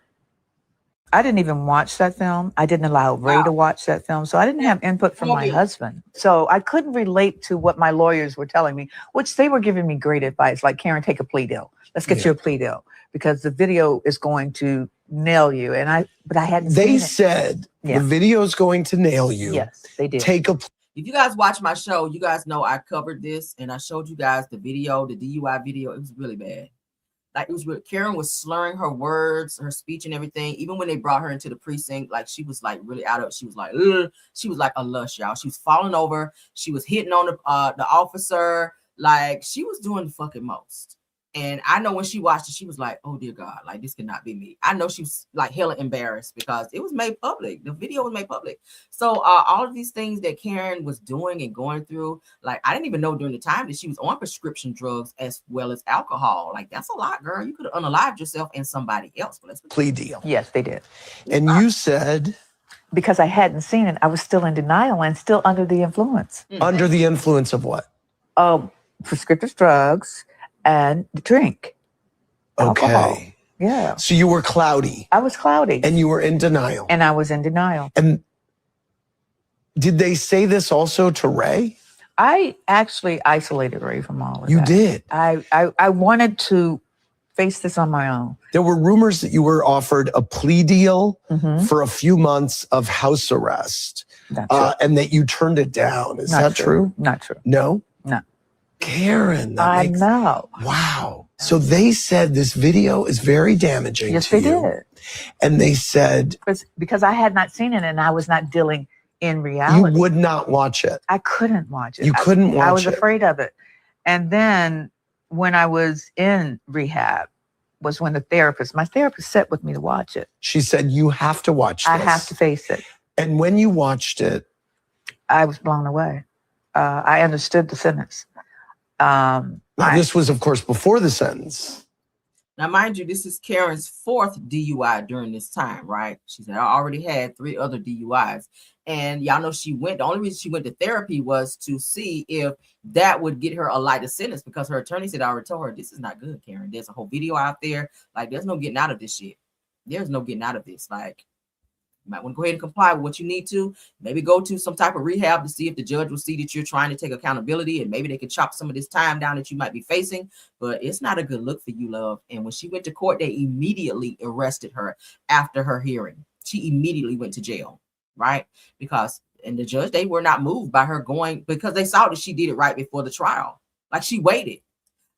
I didn't even watch that film. I didn't allow Ray to watch that film. So I didn't have input from my husband. So I couldn't relate to what my lawyers were telling me, which they were giving me great advice. Like, Karen, take a plea deal. Let's get you a plea deal because the video is going to nail you. But I hadn't seen it. They said the video is going to nail you. Yes, they did. Take a If you guys watch my show, you guys know I covered this and I showed you guys the video, the DUI video. It was really bad. Like, it was really, Karen was slurring her words, her speech and everything. Even when they brought her into the precinct, like, she was like really out of it. She was like, ugh. She was like a lush, y'all. She was falling over. She was hitting on the officer. Like, she was doing the fucking most. And I know when she watched it, she was like, oh dear God, like, this cannot be me. I know she was like hella embarrassed because it was made public. The video was made public. So all of these things that Karen was doing and going through, like, I didn't even know during the time that she was on prescription drugs as well as alcohol. Like, that's a lot, girl. You could have unalived yourself and somebody else. But let's plea deal. Yes, they did. And you said, because I hadn't seen it, I was still in denial and still under the influence. Under the influence of what? Prescriptive drugs and drink. Alcohol. Okay. Yeah. So you were cloudy. I was cloudy. And you were in denial. And I was in denial. And did they say this also to Ray? I actually isolated Ray from all of that. You did? I wanted to face this on my own. There were rumors that you were offered a plea deal for a few months of house arrest. And that you turned it down. Is that true? Not true. No? No. Karen, I know. Wow. So they said this video is very damaging. Yes, to they you. did. And they said, because I had not seen it and I was not dealing in reality. You would not watch it. I couldn't watch it. You couldn't watch it. I was afraid of it. And then when I was in rehab was when my therapist sat with me to watch it. She said, you have to watch this. I have to face it. And when you watched it, I was blown away. I understood the sentence. This was, of course, before the sentence. Now, mind you, this is Karen's fourth DUI during this time, right? She said, I already had 3 other DUIs. And y'all know the only reason she went to therapy was to see if that would get her a lighter sentence because her attorney said, I already told her, this is not good, Karen. There's a whole video out there. Like, there's no getting out of this shit. There's no getting out of this. Like, you might want to go ahead and comply with what you need to. Maybe go to some type of rehab to see if the judge will see that you're trying to take accountability and maybe they can chop some of this time down that you might be facing. But it's not a good look for you, love. And when she went to court, they immediately arrested her after her hearing. She immediately went to jail, right? And the judge, they were not moved by her going because they saw that she did it right before the trial. Like, she waited.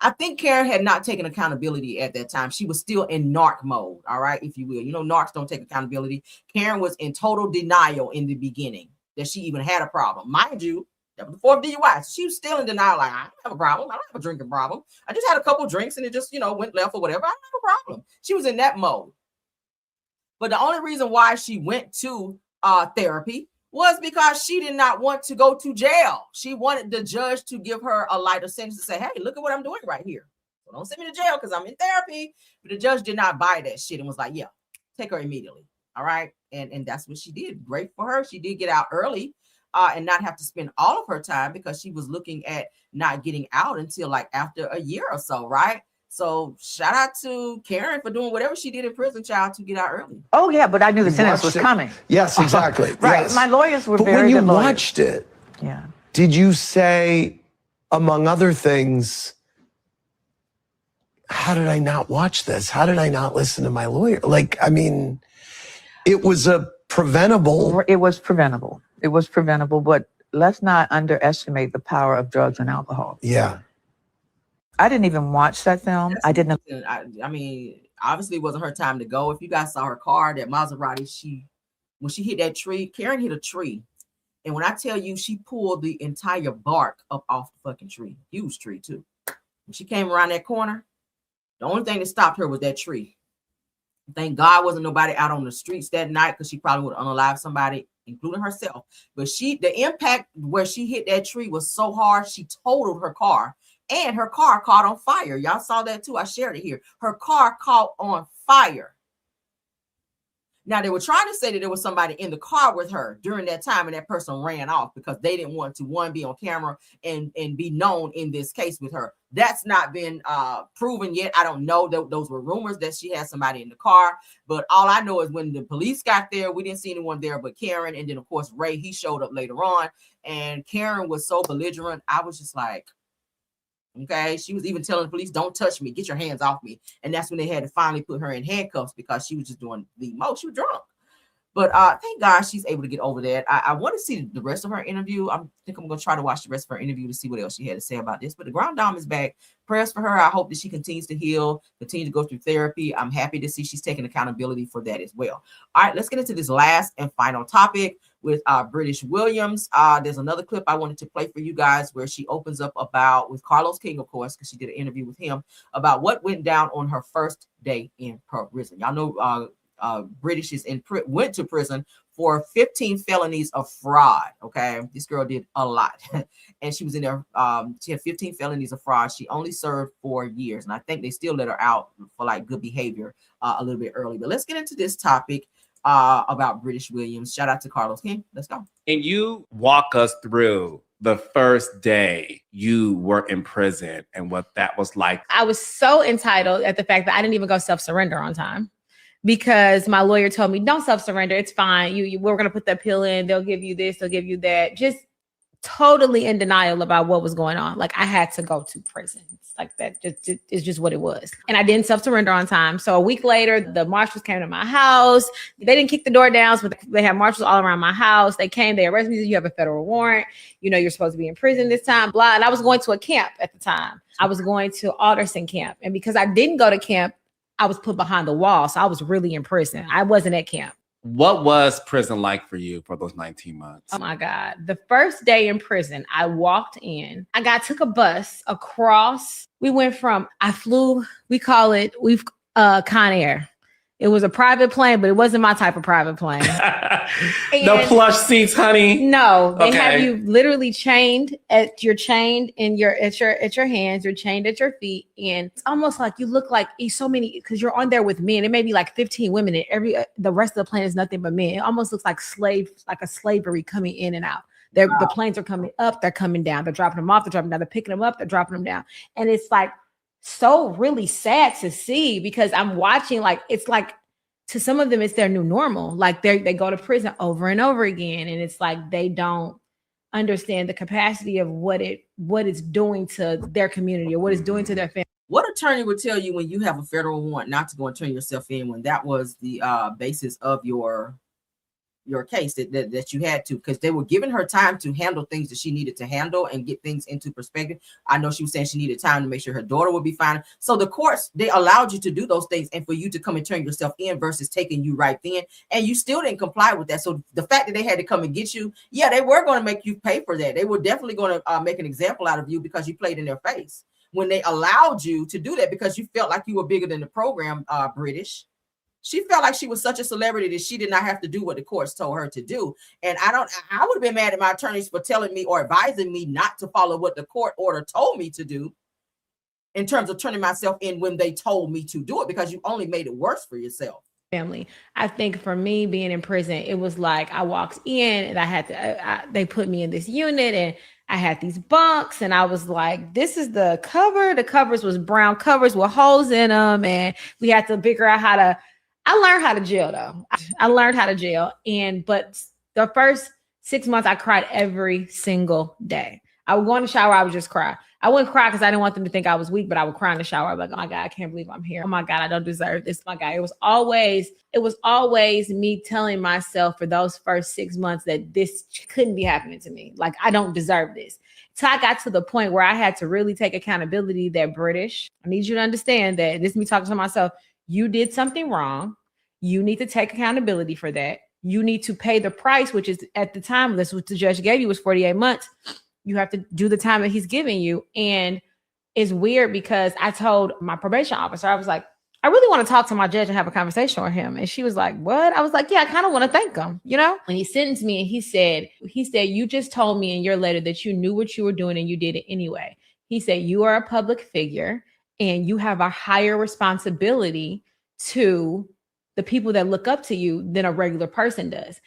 I think Karen had not taken accountability at that time. She was still in narc mode, all right, if you will. You know, narcs don't take accountability. Karen was in total denial in the beginning that she even had a problem. Mind you, that was before DUI. She was still in denial, like, I don't have a problem. I don't have a drinking problem. I just had a couple drinks and it just, went left or whatever. I don't have a problem. She was in that mode. But the only reason why she went to therapy was because she did not want to go to jail. She wanted the judge to give her a lighter sentence to say, hey, look at what I'm doing right here. So don't send me to jail because I'm in therapy. But the judge did not buy that shit and was like, yeah, take her immediately. All right. And that's what she did. Great for her. She did get out early and not have to spend all of her time because she was looking at not getting out until like after a year or so. Right. So shout out to Karen for doing whatever she did in prison, child, to get out early. Oh, yeah, but I knew the sentence was coming. Yes, exactly. Right. Yes. My lawyers were but very when you good lawyers. watched it, yeah, did you say, among other things, how did I not watch this? How did I not listen to my lawyer? Like, I mean, it was preventable. It was preventable. It was preventable, but let's not underestimate the power of drugs and alcohol. Yeah. I didn't even watch that film. I didn't. I mean, obviously it wasn't her time to go. If you guys saw her car, that Maserati, when she hit that tree, Karen hit a tree. And when I tell you, she pulled the entire bark up off the fucking tree. Huge tree too. When she came around that corner, the only thing that stopped her was that tree. Thank God wasn't nobody out on the streets that night because she probably would have unalived somebody, including herself. But the impact where she hit that tree was so hard, she totaled her car. And her car caught on fire. Y'all saw that too. I shared it here. Her car caught on fire. Now, they were trying to say that there was somebody in the car with her during that time, and that person ran off because they didn't want to, one, be on camera and be known in this case with her. That's not been proven yet. I don't know. Those were rumors that she had somebody in the car. But all I know is when the police got there, we didn't see anyone there but Karen. And then, of course, Ray, he showed up later on. And Karen was so belligerent. I was just like, okay. She was even telling the police, don't touch me. Get your hands off me. And that's when they had to finally put her in handcuffs because she was just doing the most. She was drunk. But thank God she's able to get over that. I want to see the rest of her interview. I think I'm going to try to watch the rest of her interview to see what else she had to say about this. But the Grand Dame is back. Prayers for her. I hope that she continues to heal, continue to go through therapy. I'm happy to see she's taking accountability for that as well. All right, let's get into this last and final topic with British Williams. There's another clip I wanted to play for you guys where she opens up about, with Carlos King, of course, because she did an interview with him, about what went down on her first day in prison. Y'all know British is went to prison for 15 felonies of fraud. Okay, this girl did a lot, and she was in there. She had 15 felonies of fraud. She only served 4 years, and I think they still let her out for like good behavior a little bit early. But let's get into this topic about British Williams. Shout out to Carlos King. Let's go. And you walk us through the first day you were in prison and what that was like. I was so entitled at the fact that I didn't even go self-surrender on time, because my lawyer told me, don't self-surrender. It's fine. We're going to put that pill in. They'll give you this. They'll give you that. Just totally in denial about what was going on. Like I had to go to prison. It's like that. It's just what it was. And I didn't self-surrender on time. So a week later, the marshals came to my house. They didn't kick the door down, but they had marshals all around my house. They came, they arrested me. Said, you have a federal warrant. You know, you're supposed to be in prison this time, blah. And I was going to a camp at the time. I was going to Alderson camp. And because I didn't go to camp, I was put behind the wall. So I was really in prison. I wasn't at camp. What was prison like for you for those 19 months? Oh my God. The first day in prison, I walked in. Took a bus across. We went from, we've Con Air. It was a private plane, but it wasn't my type of private plane. No plush seats, honey. No, they have you literally chained at your hands, you're chained at your feet. And it's almost like you look like so many, because you're on there with men. It may be like 15 women, and the rest of the plane is nothing but men. It almost looks like a slavery coming in and out. The planes are coming up, they're coming down, they're dropping them off, they're dropping them down, they're picking them up, they're dropping them down. And it's like so really sad to see, because I'm watching, like, it's like, to some of them, it's their new normal. Like they go to prison over and over again. And it's like, they don't understand the capacity of what it's doing to their community or what it's doing to their family. What attorney would tell you when you have a federal warrant not to go and turn yourself in, when that was the basis of your case that you had to, because they were giving her time to handle things that she needed to handle and get things into perspective. I know she was saying she needed time to make sure her daughter would be fine. So the courts, they allowed you to do those things, and for you to come and turn yourself in versus taking you right then, and you still didn't comply with that. So the fact that they had to come and get you, yeah, they were going to make you pay for that. They were definitely going to make an example out of you because you played in their face when they allowed you to do that, because you felt like you were bigger than the program. British. She felt like she was such a celebrity that she did not have to do what the courts told her to do. And I would have been mad at my attorneys for telling me or advising me not to follow what the court order told me to do in terms of turning myself in when they told me to do it, because you only made it worse for yourself. Family. I think for me being in prison, it was like I walked in and I had to, they put me in this unit and I had these bunks, and I was like, this is the cover. The covers was brown covers with holes in them. And we had to figure out I learned how to jail though. I learned how to jail. But the first 6 months I cried every single day. I would go in the shower, I would just cry. I wouldn't cry because I didn't want them to think I was weak, but I would cry in the shower. I'm like, oh my God, I can't believe I'm here. Oh my God, I don't deserve this. Oh my God. It was always me telling myself for those first 6 months that this couldn't be happening to me. Like, I don't deserve this. So I got to the point where I had to really take accountability that British, I need you to understand that this is me talking to myself. You did something wrong. You need to take accountability for that. You need to pay the price, which is at the time, this what the judge gave you was 48 months. You have to do the time that he's giving you. And it's weird because I told my probation officer, I was like, I really want to talk to my judge and have a conversation with him. And she was like, what? I was like, yeah, I kind of want to thank him, you know? When he sentenced me and he said, you just told me in your letter that you knew what you were doing and you did it anyway. He said, you are a public figure and you have a higher responsibility to the people that look up to you than a regular person does.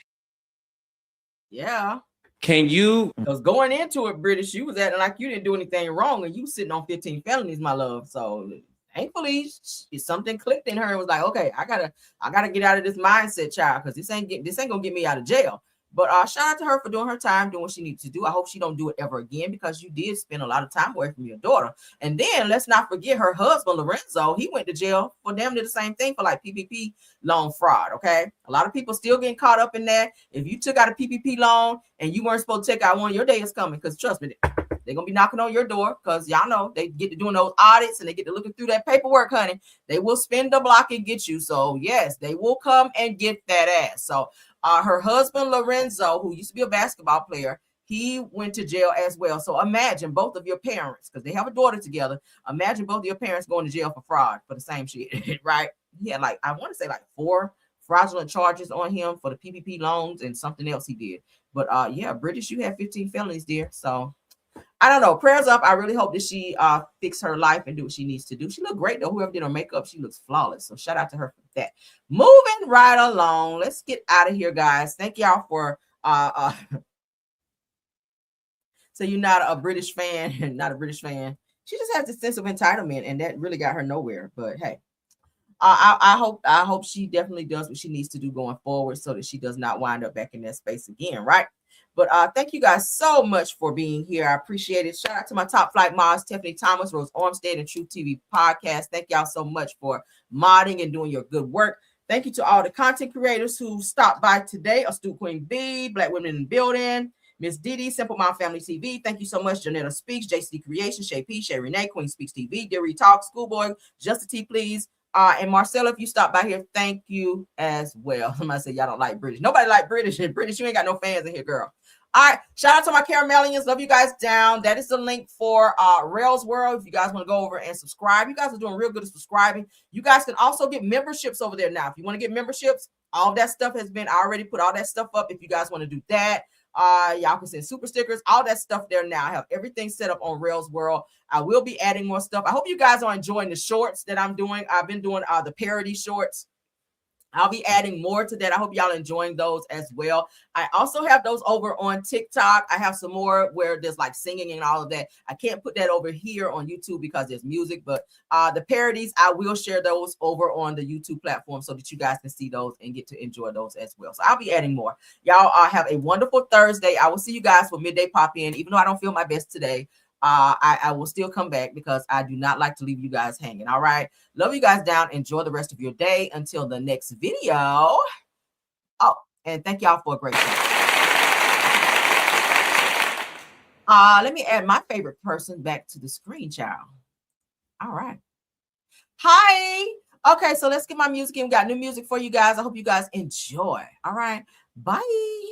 Yeah. Can you? Because going into it, British, you was acting like you didn't do anything wrong, and you sitting on 15 felonies, my love. So thankfully, something clicked in her and was like, okay, I gotta get out of this mindset, child, because this ain't gonna get me out of jail. But shout out to her for doing her time, doing what she needs to do. I hope she don't do it ever again, because you did spend a lot of time away from your daughter. And then let's not forget her husband, Lorenzo. He went to jail for damn near the same thing, for like PPP loan fraud. Okay, a lot of people still getting caught up in that. If you took out a PPP loan and you weren't supposed to take out one, your day is coming. Because trust me, they're gonna be knocking on your door, because y'all know they get to doing those audits and they get to looking through that paperwork, honey. They will spin the block and get you. So yes, they will come and get that ass. So her husband, Lorenzo, who used to be a basketball player, he went to jail as well. So imagine both of your parents, because they have a daughter together. Imagine both of your parents going to jail for fraud for the same shit, right? He had I want to say 4 fraudulent charges on him for the PPP loans and something else he did. But yeah, British, you have 15 felonies, dear. So I don't know. Prayers up. I really hope that she fix her life and do what she needs to do. She looked great though. Whoever did her makeup, she looks flawless. So shout out to her for that. Moving right along. Let's get out of here, guys. Thank y'all for so you're not a British fan, not a British fan. She just has this sense of entitlement, and that really got her nowhere. But hey, I hope she definitely does what she needs to do going forward, so that she does not wind up back in that space again, right? But thank you guys so much for being here. I appreciate it. Shout out to my top flight mods, Tiffany Thomas, Rose Armstead, and Truth TV Podcast. Thank y'all so much for modding and doing your good work. Thank you to all the content creators who stopped by today. Astute Queen B, Black Women in the Building, Miss Didi, Simple Mom Family TV. Thank you so much. Janetta Speaks, JC Creation, Shay P, Shay Renee, Queen Speaks TV, Deary Talk, Schoolboy, Just a T, please. And Marcella, if you stop by here, thank you as well. Somebody said y'all don't like British. Nobody like British. British, you ain't got no fans in here, girl. All right, shout out to my Caramelians. Love you guys down. That is the link for Rails World. If you guys want to go over and subscribe, you guys are doing real good at subscribing. You guys can also get memberships over there now. If you want to get memberships, all of that stuff has been, I already put all that stuff up. If you guys want to do that, y'all can send super stickers, all that stuff there now. I have everything set up on Rails World. I will be adding more stuff. I hope you guys are enjoying the shorts that I'm doing. I've been doing the parody shorts. I'll be adding more to that. I hope y'all enjoying those as well. I also have those over on TikTok. I have some more where there's like singing and all of that. I can't put that over here on YouTube because there's music, but the parodies, I will share those over on the YouTube platform so that you guys can see those and get to enjoy those as well. So I'll be adding more. Y'all have a wonderful Thursday. I will see you guys for Midday Pop In, even though I don't feel my best today. I will still come back because I do not like to leave you guys hanging. All right. Love you guys down. Enjoy the rest of your day until the next video. Oh, and thank y'all for a great day. Let me add my favorite person back to the screen, child. All right. Hi. Okay, so let's get my music in. We got new music for you guys. I hope you guys enjoy. All right. Bye.